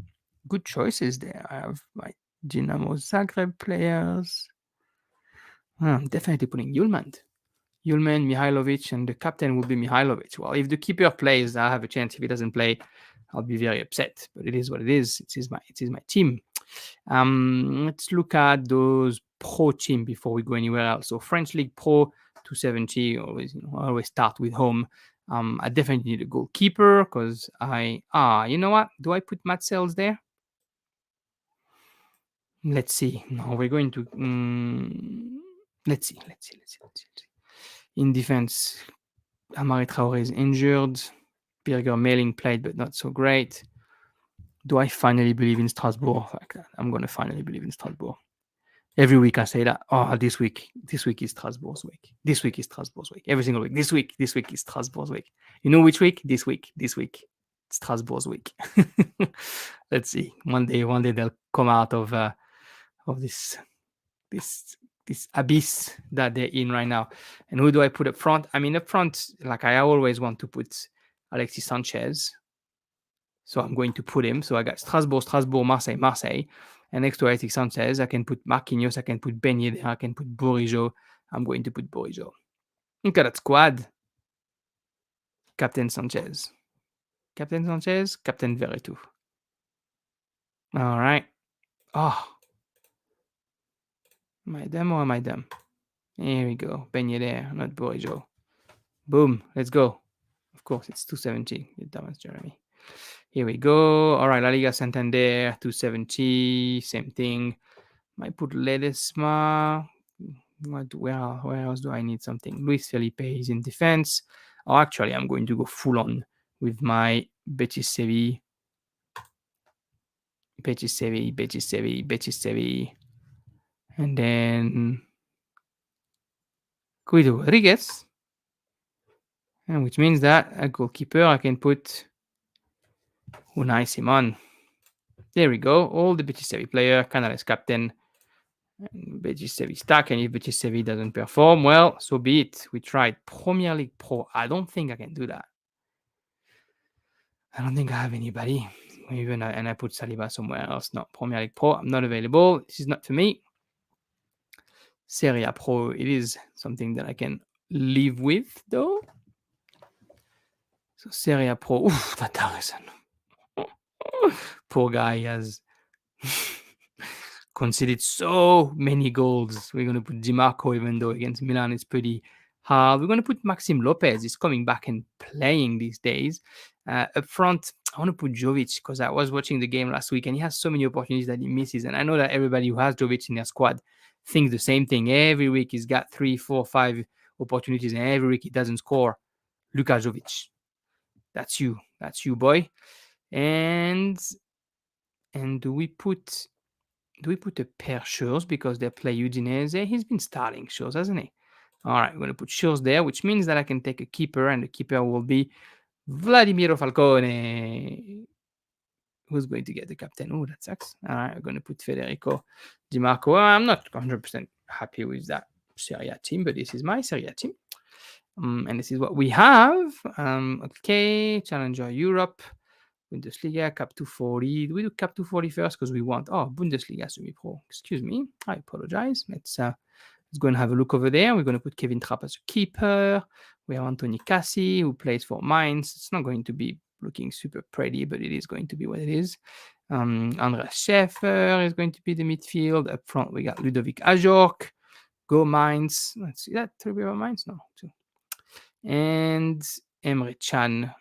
S1: good choices there. I have my Dinamo Zagreb players. I'm definitely putting Hulman, Mihailovic, and the captain will be Mihailovic. Well, if the keeper plays, I have a chance. If he doesn't play, I'll be very upset. But it is what it is. It is my team. Let's look at those pro team before we go anywhere else. So French League Pro 270. I always start with home. I definitely need a goalkeeper because you know what? Do I put Matt Sells there? Let's see. No, we're going to. Let's see. In defense, Amari Traore is injured. Birger Meling played, but not so great. Do I finally believe in Strasbourg? I'm going to finally believe in Strasbourg. Every week I say that. This week is Strasbourg's week. This week is Strasbourg's week. Every single week. This week is Strasbourg's week. You know which week? This week. Strasbourg's week. Let's see. One day they'll come out of this abyss that they're in right now. And who do I put up front? I mean, up front, like I always want to put Alexis Sanchez. So I'm going to put him. So I got Strasbourg, Marseille. And next to Alexis Sanchez, I can put Marquinhos, I can put Ben Yedder, I can put Bourigeaud. I'm going to put Bourigeaud. Look at that squad. Captain Sanchez, Captain Veretout. All right. Am I dumb or am I dumb? Here we go. Ben Yedder, not Bourigeaud. Boom. Let's go. Of course, it's 270. You're dumb as Jeremy. Here we go. All right, La Liga Santander, 270. Same thing. Might put Ledesma. Where else do I need something? Luis Felipe is in defense. Actually, I'm going to go full on with my Betis Sevilla. And then Guido Rodriguez. And which means that a goalkeeper, I can put Unai Simon. There we go. All the Betis Sevilla player, Canales captain. Bejisevi stack, and if Bejisevi doesn't perform, well, so be it. We tried Premier League Pro. I don't think I can do that. I don't think I have anybody. Even and I put Saliba somewhere else. No, Premier League Pro, I'm not available. This is not for me. Serie A Pro, it is something that I can live with, though. So Serie A Pro, that Darison. Poor guy has conceded so many goals. We're going to put Di Marco, even though against Milan it's pretty hard. We're going to put Maxim Lopez. He's coming back and playing these days. Up front, I want to put Jovic because I was watching the game last week and he has so many opportunities that he misses. And I know that everybody who has Jovic in their squad thinks the same thing. Every week he's got 3, 4, 5 opportunities and every week he doesn't score. Luka Jovic. That's you. That's you, boy. And do we put a pair Schurz because they play Udinese? He's been starting Schurz, hasn't he? All right, we're going to put Schurz there, which means that I can take a keeper, and the keeper will be Vladimiro Falcone. Who's going to get the captain? Oh, that sucks. All right, we're going to put Federico Di Marco. I'm not 100% happy with that Serie A team, but this is my Serie A team. And this is what we have. Okay, Challenger Europe. Bundesliga, Cap 240. Do we do Cap 240 first? Because we want, Bundesliga semi-pro. Excuse me. I apologize. Let's go and have a look over there. We're going to put Kevin Trapp as a keeper. We have Anthony Cassi, who plays for Mainz. It's not going to be looking super pretty, but it is going to be what it is. Andreas Schäfer is going to be the midfield. Up front, we got Ludovic Ajorc. Go Mainz. Let's see that. 3 Mainz? No, 2. And Emre Can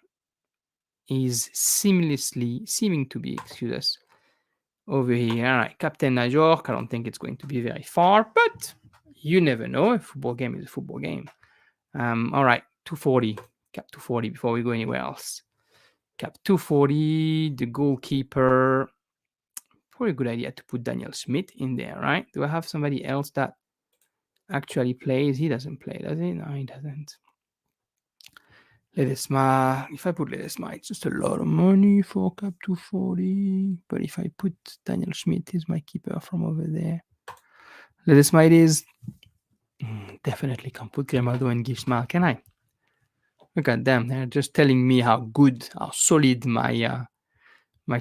S1: is seeming to be, excuse us, over here. All right, Captain Ajorc. I don't think it's going to be very far, but you never know. A football game is a football game. All right, 240. Cap 240 before we go anywhere else. Cap 240, the goalkeeper. Probably a good idea to put Daniel Schmidt in there, right? Do I have somebody else that actually plays? He doesn't play, does he? No, he doesn't. Ledesma, if I put Ledesma, it's just a lot of money for Cap 240. But if I put Daniel Schmidt, he's my keeper from over there. Ledesma it is. Definitely can't put Grimaldo and Gismal, can I? Look at them. They're just telling me how good, how solid my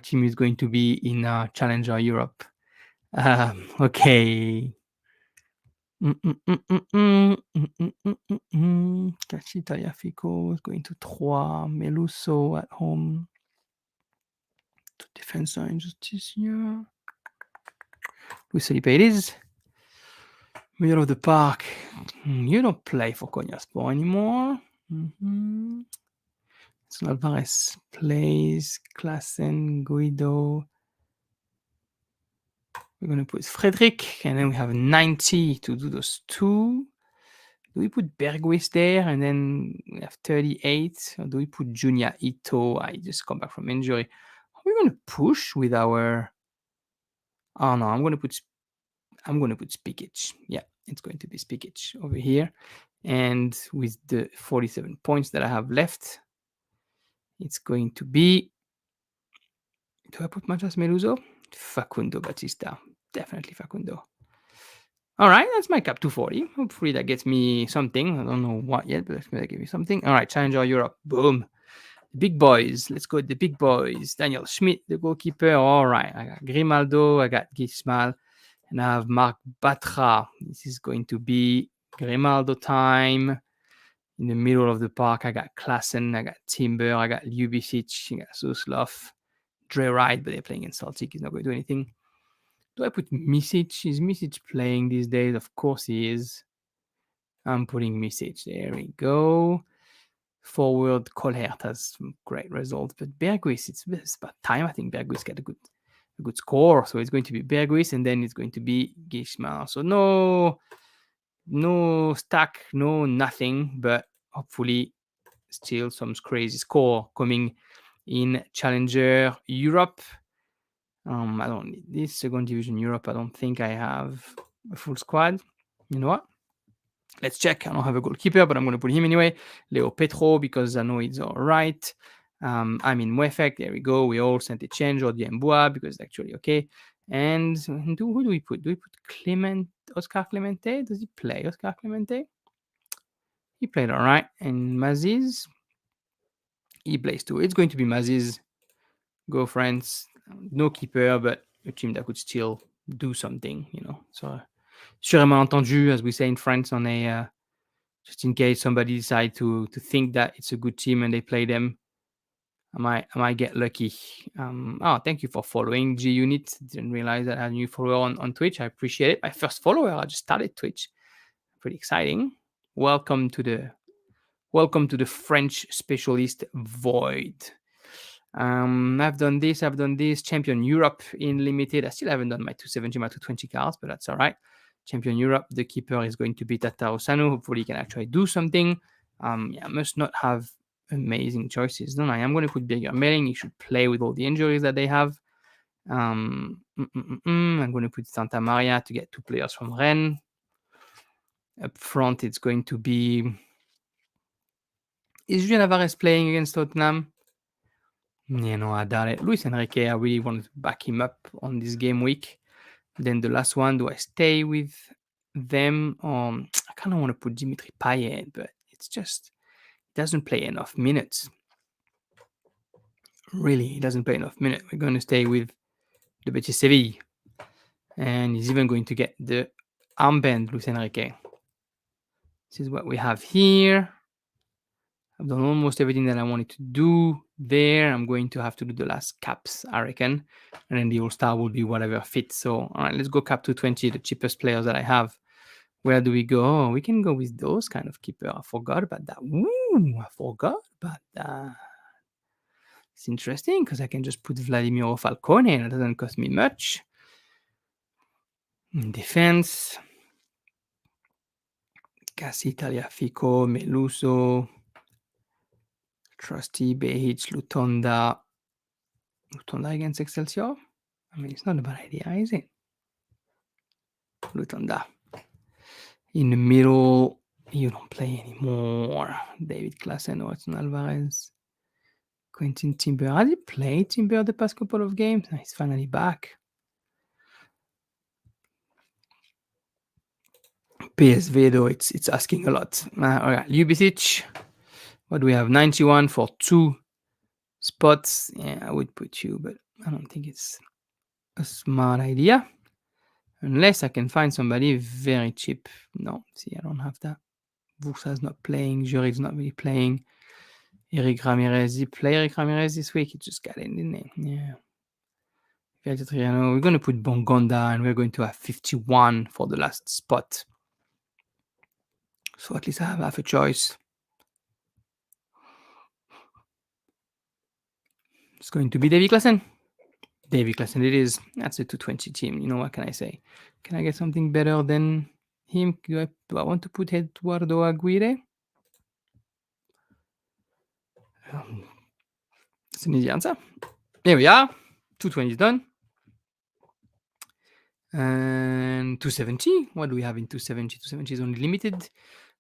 S1: team is going to be in Challenger Europe. Okay. Cachi Tagliafico is going to 3. Meluso at home. To defense injustice here. Luis Felipe it is. Middle of the park. You don't play for Konyaspor anymore. So Alvarez plays. Klassen, Guido. We're going to put Frederick, and then we have 90 to do those 2. Do we put Bergwijn there, and then we have 38? Or do we put Junya Ito? I just come back from injury. Are we going to push with our... Oh, no, I'm going to put Spikic. Yeah, it's going to be Spikic over here. And with the 47 points that I have left, it's going to be... Do I put Matias Meluso? Facundo Batista. Definitely Facundo. All right, that's my Cap 240. Hopefully that gets me something. I don't know what yet, but that give me something. All right, Challenger Europe. Boom. The big boys. Let's go with the big boys. Daniel Schmidt, the goalkeeper. All right, I got Grimaldo. I got Gismal. And I have Marc Batra. This is going to be Grimaldo time. In the middle of the park, I got Klassen. I got Timber. I got Ljubicic. I got Suslov. Dre Wright, but they're playing in Celtic. He's not going to do anything. Do I put Misic? Is Misic playing these days? Of course he is. I'm putting Misic. There we go. Forward, Colhert has some great results, but Bergwijn, it's about time. I think Bergwijn got a good score. So it's going to be Bergwijn, and then it's going to be Gismal. So no stack, no nothing, but hopefully still some crazy score coming in Challenger Europe. I don't need this. Second Division Europe, I don't think I have a full squad. You know what? Let's check. I don't have a goalkeeper, but I'm going to put him anyway. Leo Petro, because I know it's all right. I'm in Mwefek. There we go. We all sent a change. Or Diembois, because it's actually okay. And who do we put? Do we put Oscar Clemente? Does he play Oscar Clemente? He played all right. And Maziz, he plays too. It's going to be Maziz. Go France. No keeper, but a team that could still do something, So, sur un malentendu, as we say in France, on a just in case somebody decide to think that it's a good team and they play them, I might get lucky. Thank you for following G Unit. Didn't realize that I had a new follower on Twitch. I appreciate it. My first follower. I just started Twitch. Pretty exciting. Welcome to the French specialist Void. I've done this. Champion Europe in limited. I still haven't done my 270, my 220 cards, but that's all right. Champion Europe. The keeper is going to be Tatao Sano. Hopefully, he can actually do something. I must not have amazing choices, don't I? I'm going to put Bigger Mailing. He should play with all the injuries that they have. I'm going to put Santa Maria to get 2 players from Rennes. Up front, it's going to be. Is Julian Alvarez playing against Tottenham? No, I doubt it. Luis Enrique, I really wanted to back him up on this game week. Then the last one, do I stay with them? I kind of want to put Dimitri Payet, but it's just he doesn't play enough minutes. Really, he doesn't play enough minutes. We're going to stay with the Betis Seville. And he's even going to get the armband, Luis Enrique. This is what we have here. I've done almost everything that I wanted to do there. I'm going to have to do the last caps, I reckon. And then the All-Star will be whatever fits. So, all right, let's go cap 220, the cheapest players that I have. Where do we go? Oh, we can go with those kind of keeper. I forgot about that. Ooh, I forgot about that. It's interesting because I can just put Vladimir Falcone and it doesn't cost me much. In defense, Cassi, Tagliafico, Meluso, Trusty, Behic, Lutonda. Lutonda against Excelsior? I mean, it's not a bad idea, is it? Lutonda. In the middle, you don't play anymore. David Klassen or Edson Alvarez. Quentin Timber. Has he played Timber the past couple of games? He's finally back. PSV, though, it's asking a lot. All right, Ljubicic. What do we have? 91 for 2 spots. Yeah, I would put you, but I don't think it's a smart idea. Unless I can find somebody very cheap. No, see, I don't have that. Bursa's not playing. Jury's not really playing. Eric Ramirez. He played Eric Ramirez this week. He just got in, didn't he? Yeah. We're going to put Bongonda and we're going to have 51 for the last spot. So at least I have half a choice. It's going to be Davy Klassen. Davy Klassen it is. That's a 220 team. You know, what can I say? Can I get something better than him? Do I want to put Eduardo Aguirre? It's an easy answer. Here we are. 220 is done. And 270. What do we have in 270? 270 is only limited.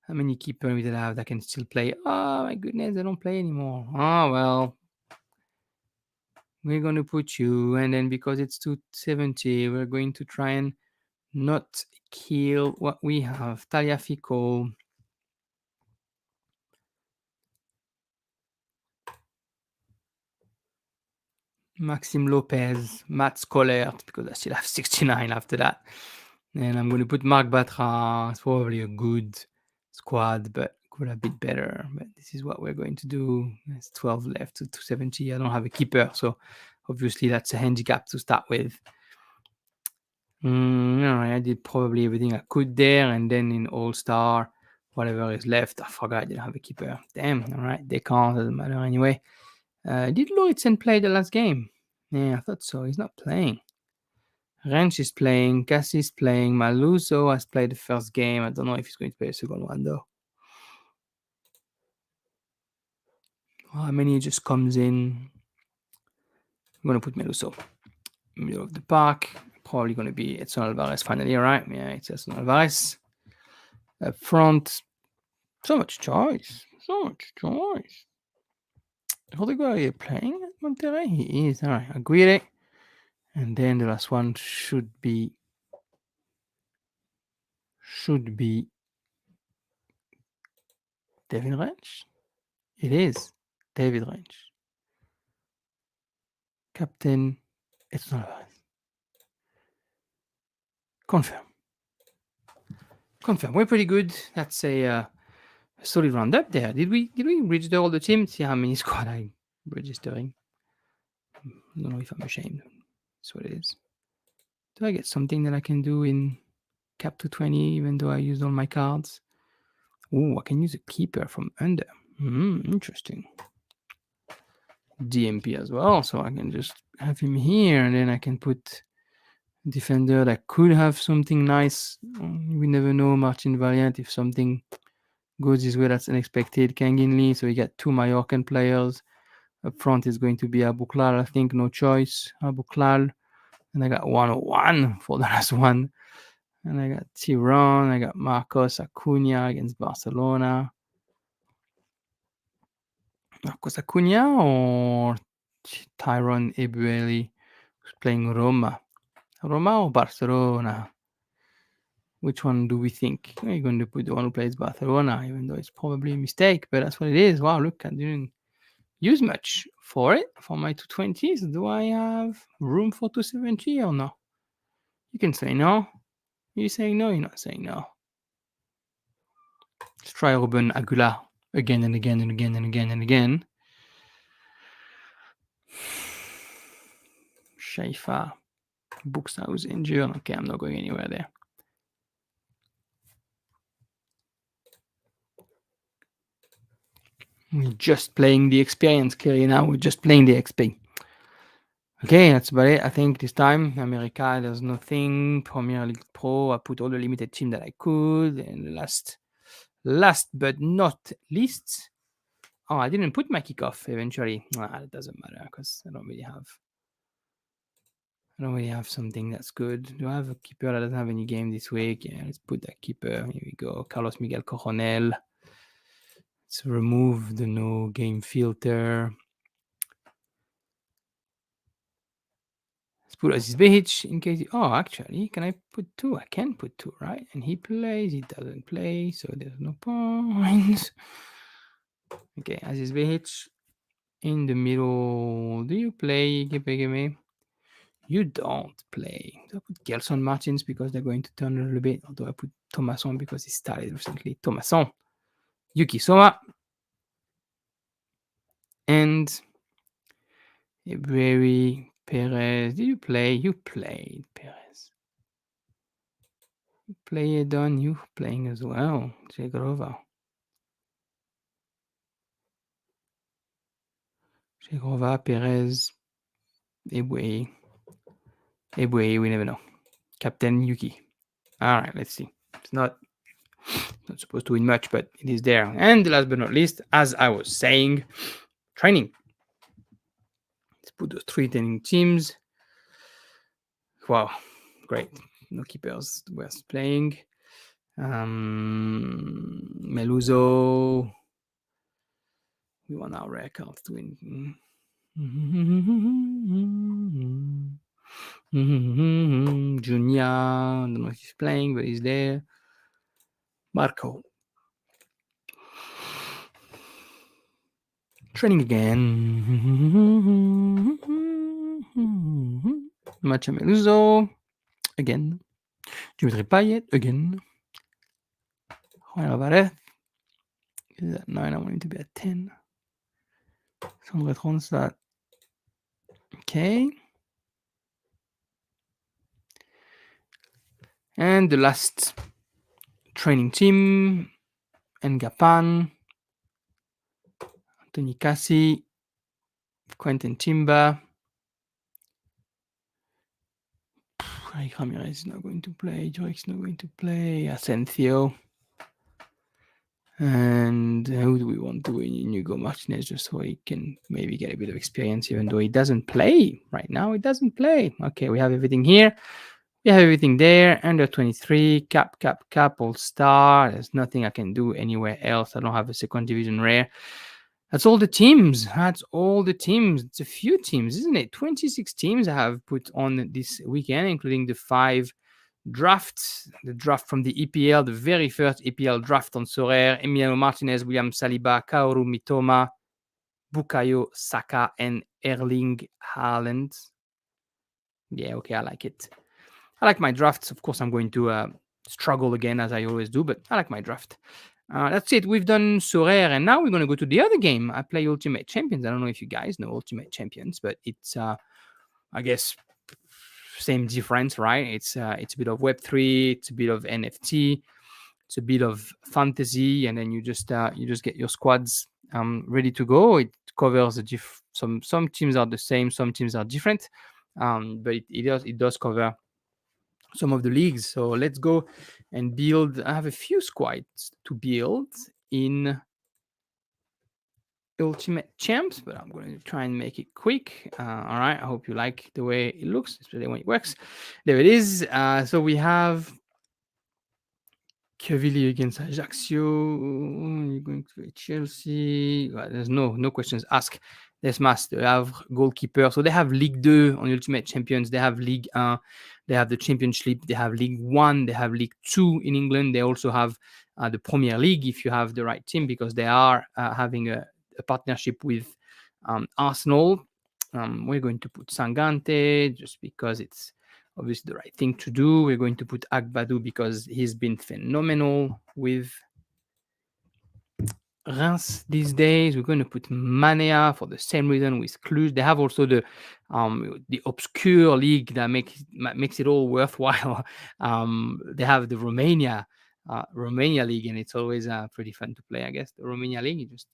S1: How many keepers did I have that can still play? Oh my goodness, they don't play anymore. Oh well. We're going to put you, and then because it's 270, we're going to try and not kill what we have. Tagliafico. Maxim Lopez, Matt Scolert, because I still have 69 after that. And I'm going to put Marc Batra. It's probably a good squad, but could have been better. But this is what we're going to do. There's 12 left to 270. I don't have a keeper, so obviously that's a handicap to start with. I did probably everything I could there, and then in All-Star, whatever is left, I forgot I didn't have a keeper. Damn, all right, Descamps, doesn't matter anyway. Did Lauritsen play the last game? Yeah, I thought so. He's not playing. Rensch is playing, Cassie is playing, Maluso has played the first game. I don't know if he's going to play the second one, though. How many just comes in? I'm going to put Meluso. Middle of the park. Probably going to be Edson Alvarez finally, all right? Yeah, it's Edson Alvarez. Up front. So much choice. Rodrigo, are you playing at Monterrey? He is. All right, Aguirre. And then the last one should be David Ranch. It is David Ranch. Captain, it's not Alvarez. Confirm. We're pretty good. That's a solid roundup there. Did we register all the teams? See how many squad I'm registering. I don't know if I'm ashamed. That's what it is. Do I get something that I can do in Cap 220 even though I used all my cards? Oh, I can use a keeper from under. Interesting. DMP as well, so I can just have him here and then I can put defender that could have something nice. We never know, Martin Valiant, if something goes his way that's unexpected. Kangin Lee, so we got two Mallorcan players. Up front is going to be Abuklal, I think, no choice. Abuklal. And I got 101 for the last one. And I got Tiron, I got Marcos Acuna against Barcelona. Marcos Acuna or Tyron Ebueli who's playing Roma? Roma or Barcelona? Which one do we think? We're going to put the one who plays Barcelona, even though it's probably a mistake, but that's what it is. Wow, look, I didn't use much for it, for my 220s. Do I have room for 270 or no? You can say no. You're saying no, you're not saying no. Let's try Ruben Aguilar again and again and again and again and again. Shaifa. Buxhaus injured. Okay, I'm not going anywhere there. We're just playing the experience, clearly now. We're just playing the XP. Okay, that's about it. I think this time, America, there's nothing. Premier League Pro, I put all the limited team that I could. And last but not least, I didn't put my kickoff eventually. It doesn't matter because I don't really have something that's good. Do I have a keeper that doesn't have any game this week? Yeah, let's put that keeper. Here we go. Carlos Miguel Coronel. Let's remove the no game filter. Let's put Aziz Behic in case. Actually, can I put two? I can put two, right? And he plays, he doesn't play, so there's no point. Okay, Aziz Behic in the middle. Do you play Gepegeme? You don't play. Do I put Gelson Martins because they're going to turn a little bit? Or do I put Thomasson because he started recently? Thomasson, Yuki Soma, and Ebrary Perez. Did you play? You played, Perez. You play Edon, you playing as well. Jegrova. Perez, Eboué, we never know. Captain Yuki. All right, let's see. It's not supposed to win much, but it is there. And last but not least, as I was saying, training. Let's put those three training teams. Wow, great. No keepers were playing. Meluso. We want our records to win. Junior, I don't know if he's playing, but he's there. Marco. Training again. Matcha Meluso. Again. Dimitri Payet. Again. Juan Alvarez. Is at 9. I want him to be at 10. Sandro Tronstad. Okay. And the last training team. Ngapan. Anthony Cassi. Quentin Timber. Eric Ramirez is not going to play. Jorek's not going to play. Asencio. And who do we want to win? Inigo Martinez, just so he can maybe get a bit of experience, even though he doesn't play right now. He doesn't play. Okay, we have everything here. We have everything there. Under 23, cap, all star. There's nothing I can do anywhere else. I don't have a second division rare. That's all the teams. That's all the teams. It's a few teams, isn't it? 26 teams I have put on this weekend, including the five drafts. The draft from the EPL, the very first EPL draft on Sorare, Emiliano Martinez, William Saliba, Kaoru Mitoma, Bukayo Saka, and Erling Haaland. Yeah, okay, I like it. I like my drafts. Of course, I'm going to struggle again as I always do, but I like my draft. That's it. We've done Sorare, and now we're going to go to the other game. I play Ultimate Champions. I don't know if you guys know Ultimate Champions, but it's, I guess, same difference, right? It's a bit of Web3, it's a bit of NFT, it's a bit of fantasy, and then you just get your squads ready to go. It covers some teams are the same, some teams are different, but it does cover some of the leagues. So let's go and build. I have a few squads to build in Ultimate Champs, but I'm going to try and make it quick. All right, I hope you like the way it looks, especially when it works. There it is. So we have Cavilli against Ajaccio. You're going to Chelsea. Well, there's no questions asked. There's Mas, they have goalkeeper. So they have Ligue 2 on Ultimate Champions. They have Ligue 1. They have the Championship. They have League 1. They have League 2 in England. They also have the Premier League if you have the right team, because they are having a partnership with Arsenal. We're going to put Sangante just because it's obviously the right thing to do. We're going to put Agbadou because he's been phenomenal with Reims these days. We're going to put Manea for the same reason with Cluj. They have also the obscure league that makes it all worthwhile. They have the Romania league, and it's always pretty fun to play. I guess the Romania league, you just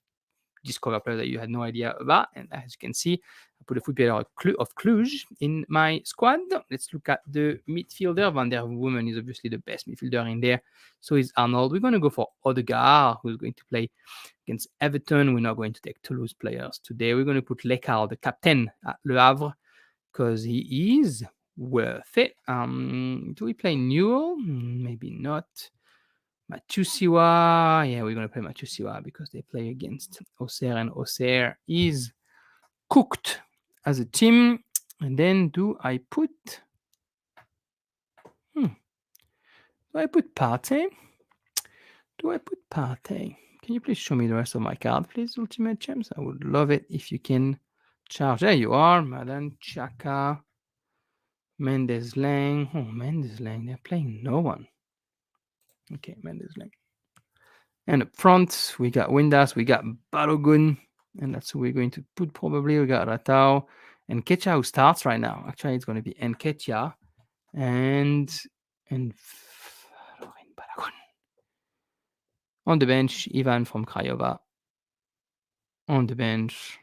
S1: discover players that you had no idea about. And as you can see, I put a footballer of Cluj in my squad. Let's look at the midfielder. Van der Woemen is obviously the best midfielder in there. So is Arnold. We're going to go for Odegaard, who's going to play against Everton. We're not going to take Toulouse players today. We're going to put Lecard, the captain at Le Havre, because he is worth it. Do we play Newell? Maybe not. Matusiwa, yeah, we're going to play Matusiwa because they play against Auxerre, and Auxerre is cooked as a team. And then do I put Partey? Do I put Partey? Can you please show me the rest of my card, please, Ultimate Champs? I would love it if you can charge. There you are, Madan Chaka, Mendes Lang. Oh, Mendes Lang, they're playing no one. Okay, Mendes Lang. And up front, we got Windass, we got Balogun, and that's who we're going to put probably. We got Ratao and Ketia, who starts right now. Actually, it's going to be Nketia and Balogun. On the bench, Ivan from Craiova. On the bench,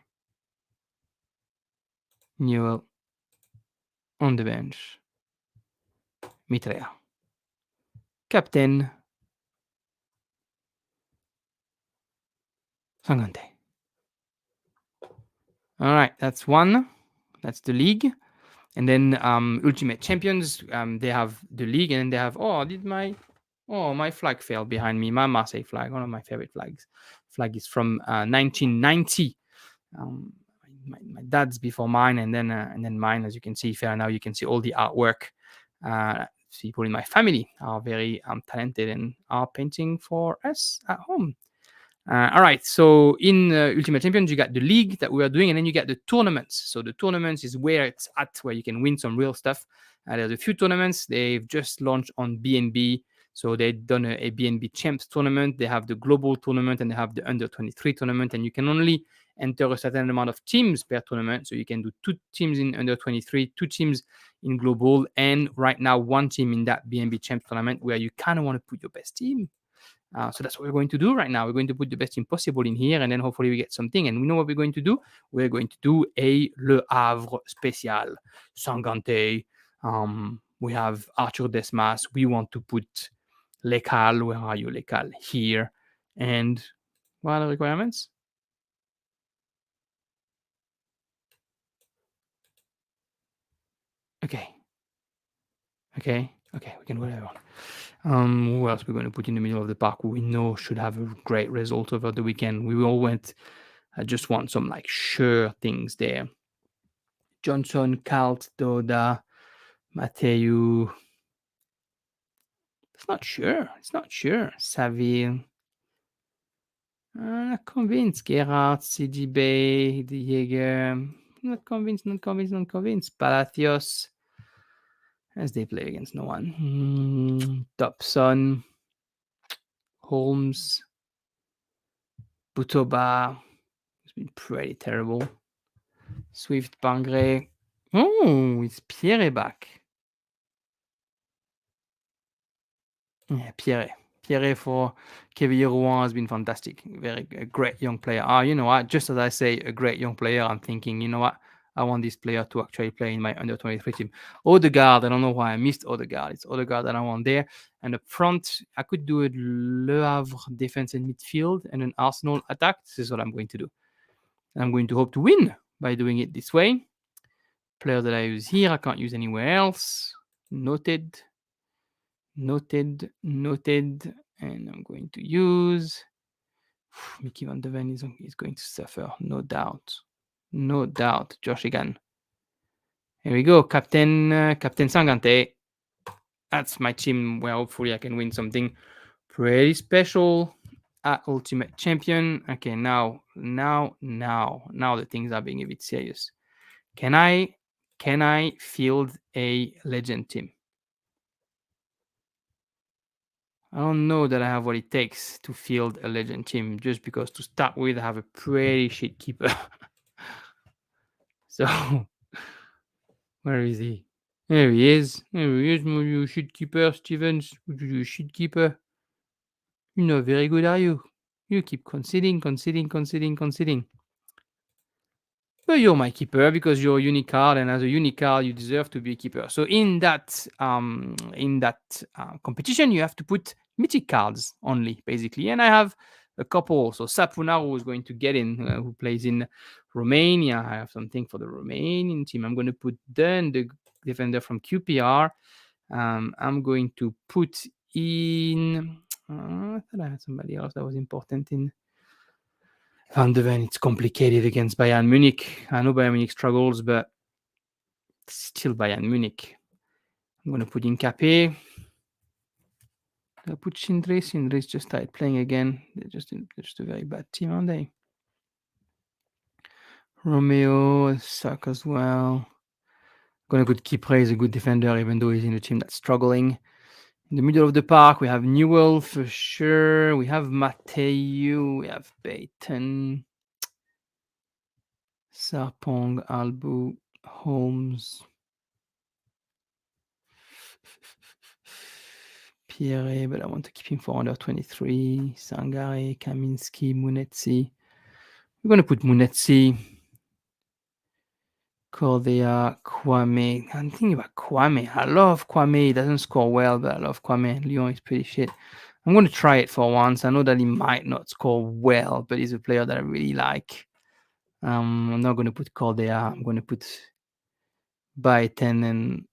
S1: Newell. On the bench, Mitrea. Captain, Sangante. All right, that's one. That's the league. And then Ultimate Champions, they have the league, and then they have, my flag fell behind me. My Marseille flag, one of my favorite flags. Flag is from 1990. My dad's before mine, and then mine. As you can see, fair now, you can see all the artwork. People in my family are very talented and are painting for us at home. All right, so in Ultimate Champions, you got the league that we are doing, and then you get the tournaments. So the tournaments is where it's at, where you can win some real stuff. There's a few tournaments. They've just launched on BNB. So they've done a BNB Champs tournament. They have the global tournament, and they have the under 23 tournament. And you can only enter a certain amount of teams per tournament. So you can do 2 teams in under 23, 2 teams in global, and right now 1 team in that BNB Champs tournament, where you kind of want to put your best team. So that's what we're going to do right now. We're going to put the best team possible in here, and then hopefully we get something. And we know what we're going to do. We're going to do a Le Havre special. Sangante. We have Arthur Desmas. We want to put Lecal. Where are you, Lecal? Here. And what are the requirements? Okay. We can do whatever. Who else we're going to put in the middle of the park who we know should have a great result over the weekend? We all went I just want some like sure things there. Johnson, Kalt, Doda, Mateu. It's not sure. It's not sure. Saville. Not convinced. Gerhardt, CGB, De Jaeger. Not convinced, not convinced, not convinced. Palacios. As they play against no one. Dobson. Holmes. Butoba. It's been pretty terrible. Swift, Bangre. Oh, it's Pierre back. Yeah, Pierre. Pierre for Kevin Rouen has been fantastic. A great young player. You know what? Just as I say, a great young player, I'm thinking, you know what? I want this player to actually play in my under 23 team. Odegaard, I don't know why I missed Odegaard. It's Odegaard that I want there. And up front, I could do a Le Havre defense and midfield and an Arsenal attack. This is what I'm going to do. And I'm going to hope to win by doing it this way. Player that I use here, I can't use anywhere else. Noted. Noted. And I'm going to use Mickey Van de Ven is going to suffer, no doubt. No doubt. Josh again. Here we go. Captain Sangante. That's my team where hopefully I can win something pretty special at Ultimate Champion. Okay, now the things are being a bit serious. Can I field a legend team? I don't know that I have what it takes to field a legend team, just because to start with, I have a pretty shit keeper. So, where is he? There he is. You shit keeper, Stevens. You shit keeper. You're not very good, are you? You keep conceding. But you're my keeper because you're a unique card, and as a unique card, you deserve to be a keeper. So in that competition, you have to put mythic cards only, basically. And I have a couple. So Sapunaru is going to get in, who plays in Romania. I have something for the Romanian team. I'm going to put Dunn, the defender from QPR. I'm going to put in. I thought I had somebody else that was important in Van de Ven. It's complicated against Bayern Munich. I know Bayern Munich struggles, but still Bayern Munich. I'm going to put in Capé. I'll put Sindre. Sindre's just started playing again. They're just a very bad team, aren't they? Romeo suck as well. I'm going to put Kipre as a good defender, even though he's in a team that's struggling. In the middle of the park, we have Newell for sure. We have Mateu. We have Payton. Sarpong, Albu, Holmes. Pierre, but I want to keep him for under 23. Sangare, Kaminski, Munetsi. We're going to put Munetsi. Cordia, Kwame. I'm thinking about Kwame. I love Kwame. He doesn't score well, but I love Kwame. Lyon is pretty shit. I'm going to try it for once. I know that he might not score well, but he's a player that I really like. I'm not going to put Cordia. I'm going to put Baiten, and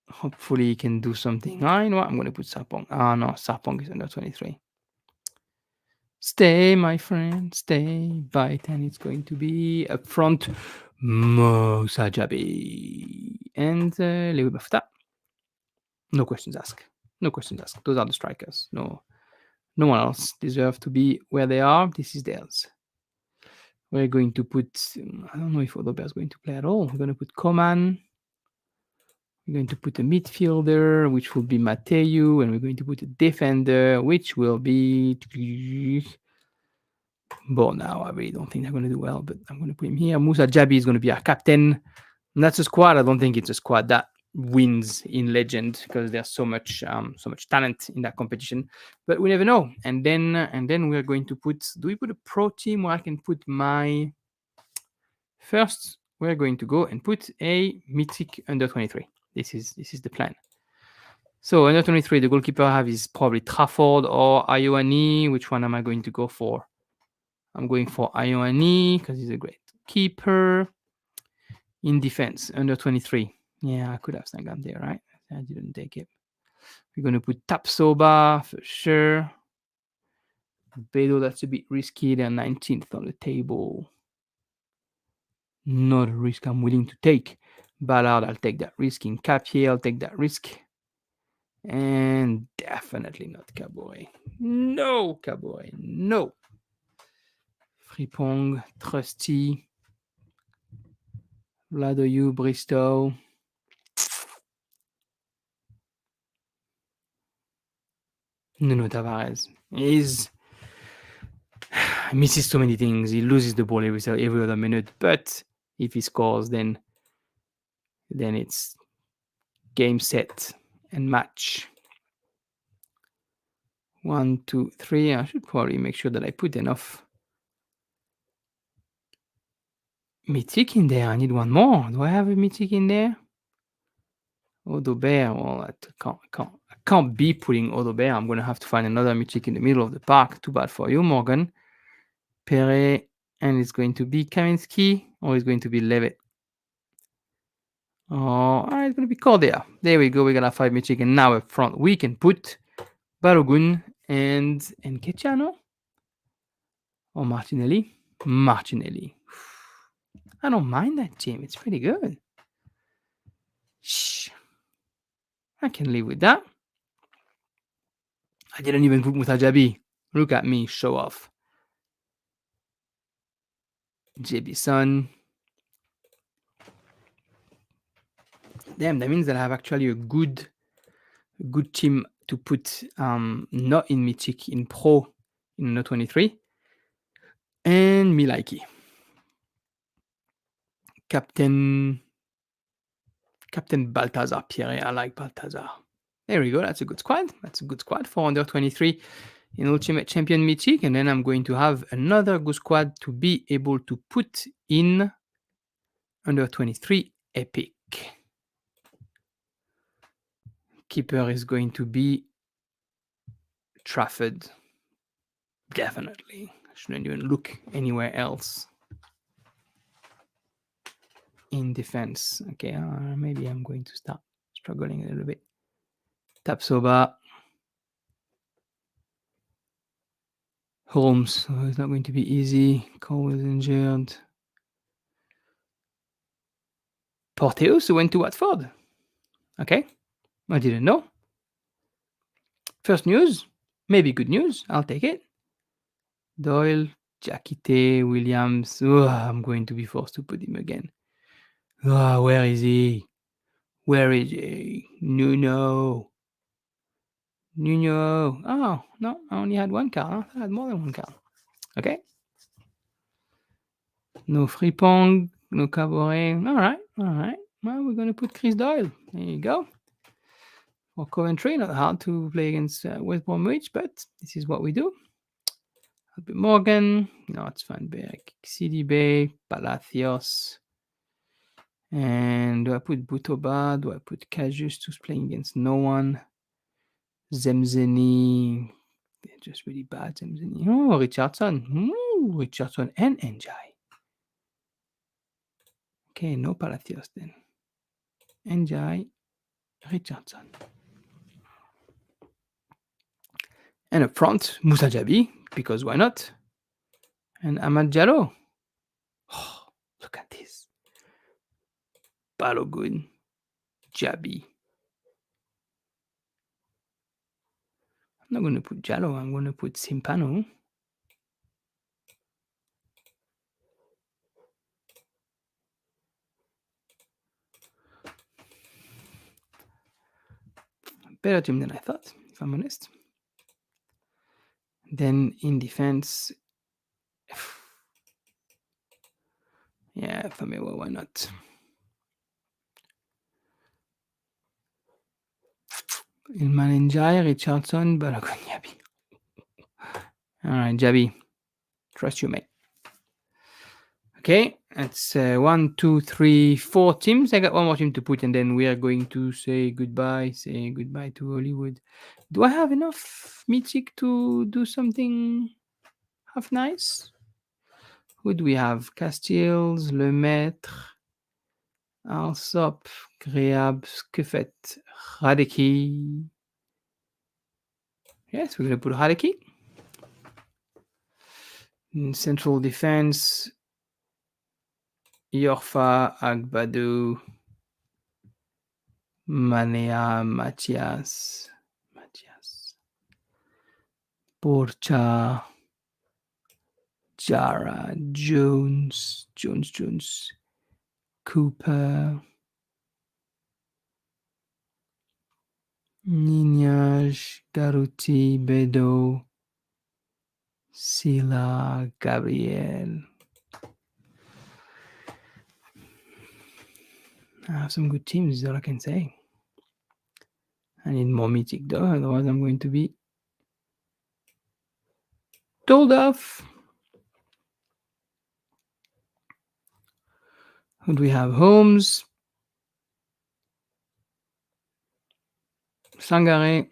S1: hopefully he can do something. I know what? I'm going to put Sapong. No, Sapong is under 23. Stay, my friend, stay. Baiten is going to be up front. Mosajabi and Lewy Bafta. No questions asked. Those are the strikers. No one else deserves to be where they are. This is theirs. We're going to put. I don't know if Odober is going to play at all. We're going to put Coman. We're going to put a midfielder, which will be Mateu, and we're going to put a defender, which will be. But now I really don't think they're going to do well, but I'm going to put him here. Musa Jabi is going to be our captain. And that's a squad. I don't think it's a squad that wins in Legend because there's so much talent in that competition. But we never know. And then we're going to put. Do we put a pro team where I can put my? First, we're going to go and put a mythic under 23. This is the plan. So under 23, the goalkeeper I have is probably Trafford or Ioani. Which one am I going to go for? I'm going for Ioani because he's a great keeper. In defense, under 23. Yeah, I could have Sangam there, right? I didn't take it. We're going to put Tapsoba for sure. Beto, that's a bit risky. They're 19th on the table. Not a risk I'm willing to take. Ballard, I'll take that risk. In Capier, I'll take that risk. And definitely not Caboret. No, Caboret. No. Fripong, Trusty, Vladoyu, Bristow. Nuno Tavares. He misses so many things. He loses the ball every other minute. But if he scores, then it's game, set, and match. 1, 2, 3. I should probably make sure that I put enough mythic in there. I need one more. Do I have a mythic in there? Odobert. Well, I can't be putting Odobert. I'm going to have to find another mythic in the middle of the park. Too bad for you, Morgan. Perret. And it's going to be Kaminsky, or it's going to be Levitt. Oh, it's going to be Cordia. There we go. We got our 5 mythic. And now up front, we can put Balogun and Ketchano. Or Martinelli. Martinelli. I don't mind that team. It's pretty good. Shh. I can live with that. I didn't even put Mutajabi. Look at me, show off. JB Son. Damn, that means that I have actually a good team to put not in Mythic, in Pro, in under 23. And Milaiki. Captain Balthazar Pierre. I like Balthazar. There we go. That's a good squad. That's a good squad for under 23 in Ultimate Champion Mythic. And then I'm going to have another good squad to be able to put in under 23 Epic. Keeper is going to be Trafford. Definitely. I shouldn't even look anywhere else. In defense. Okay, maybe I'm going to start struggling a little bit. Tapsoba. Holmes. Oh, it's not going to be easy. Cole was injured. Porteus went to Watford. Okay. I didn't know. First news. Maybe good news. I'll take it. Doyle, Jakite, Williams. Oh, I'm going to be forced to put him again. Oh, where is he? Where is he? Nuno. Oh, no, I only had one card. I had more than one card. Okay. No Fripong, no Caboret. All right. Well, we're going to put Chris Doyle. There you go. For Coventry, not hard to play against West Bromwich, but this is what we do. Albert Morgan. No, it's Van Beek. CDB, Palacios. And do I put Butoba? Do I put Cajus, who's playing against no one? Zemzeni. They're just really bad, Zemzeni. Oh, Richardson. Richardson and Njai. Okay, no Palacios then. Njai, Richardson. And up front, Musa Jabi, because why not? And Ahmad Jallo. Oh, look at this. Balogun, Jabi. I'm not going to put Jallo, I'm going to put Simpano. Better team than I thought, if I'm honest. Then in defense, yeah, Fameo, why not? Ilman Njai, Richardson, Balogun, Jabi. All right, Jabi. Trust you, mate. Okay, that's 1, 2, 3, 4 teams. I got one more team to put, and then we are going to say goodbye to Hollywood. Do I have enough Mythic to do something half nice? Who do we have? Castiles, Lemaitre, Alsop, Greab, Skuffet, Radeki. Yes, we're going to put Radeki. In central defense, Yorfa, Agbadu, Manea, Matias, Porcha, Jara, Jones, Cooper, Niñas, Garuti, Bedo, Sila, Gabriel. I have some good teams, is all I can say. I need more mythic though, otherwise I'm going to be told off. Who do we have? Holmes, Sangare.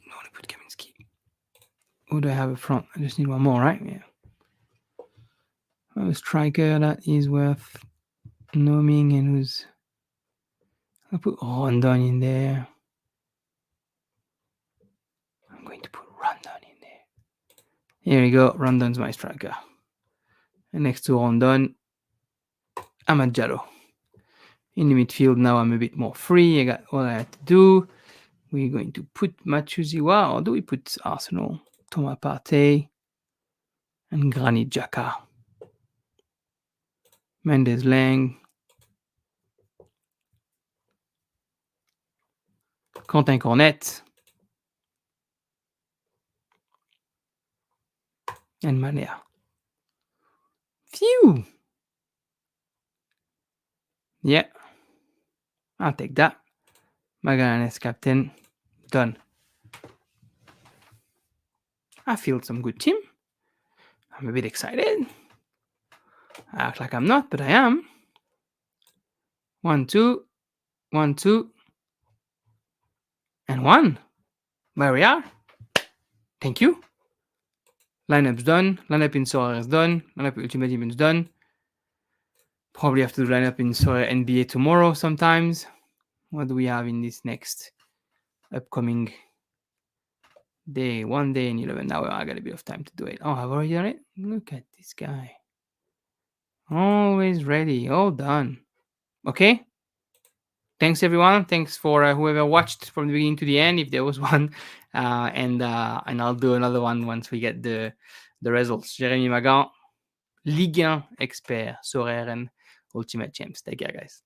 S1: No, I put Kaminski. Who do I have up front? I just need one more, right? Yeah. A striker that is worth knowing and who's. I'll put Rondon in there. I'm going to put Rondon in there. Here we go. Rondon's my striker. And next to Rondon, Ahmad Jallo. In the midfield now, I'm a bit more free. I got all I had to do. We're going to put Machuziwa, or do we put Arsenal? Thomas Partey and Granit Xhaka. Mendes Lang. Quentin Cornet. And Manea. Phew! Yeah. I'll take that. Magallanes captain. Done. I feel some good team. I'm a bit excited. I act like I'm not, but I am. 1, 2, 1, 2, and 1. There we are. Thank you. Lineup's done. Lineup in Sorare is done. Lineup Ultimate Team is done. Probably have to do lineup in Sorare NBA tomorrow sometimes. What do we have in this next upcoming day? 1 day and 11 hours. I got a bit of time to do it. Oh, I've already done it? Look at this guy. Always ready. All done. Okay. Thanks everyone. Thanks for whoever watched from the beginning to the end, if there was one. And I'll do another one once we get the results. Jérémy Magan, Ligue 1 expert, Sorare and Ultimate Champs. Take care, guys.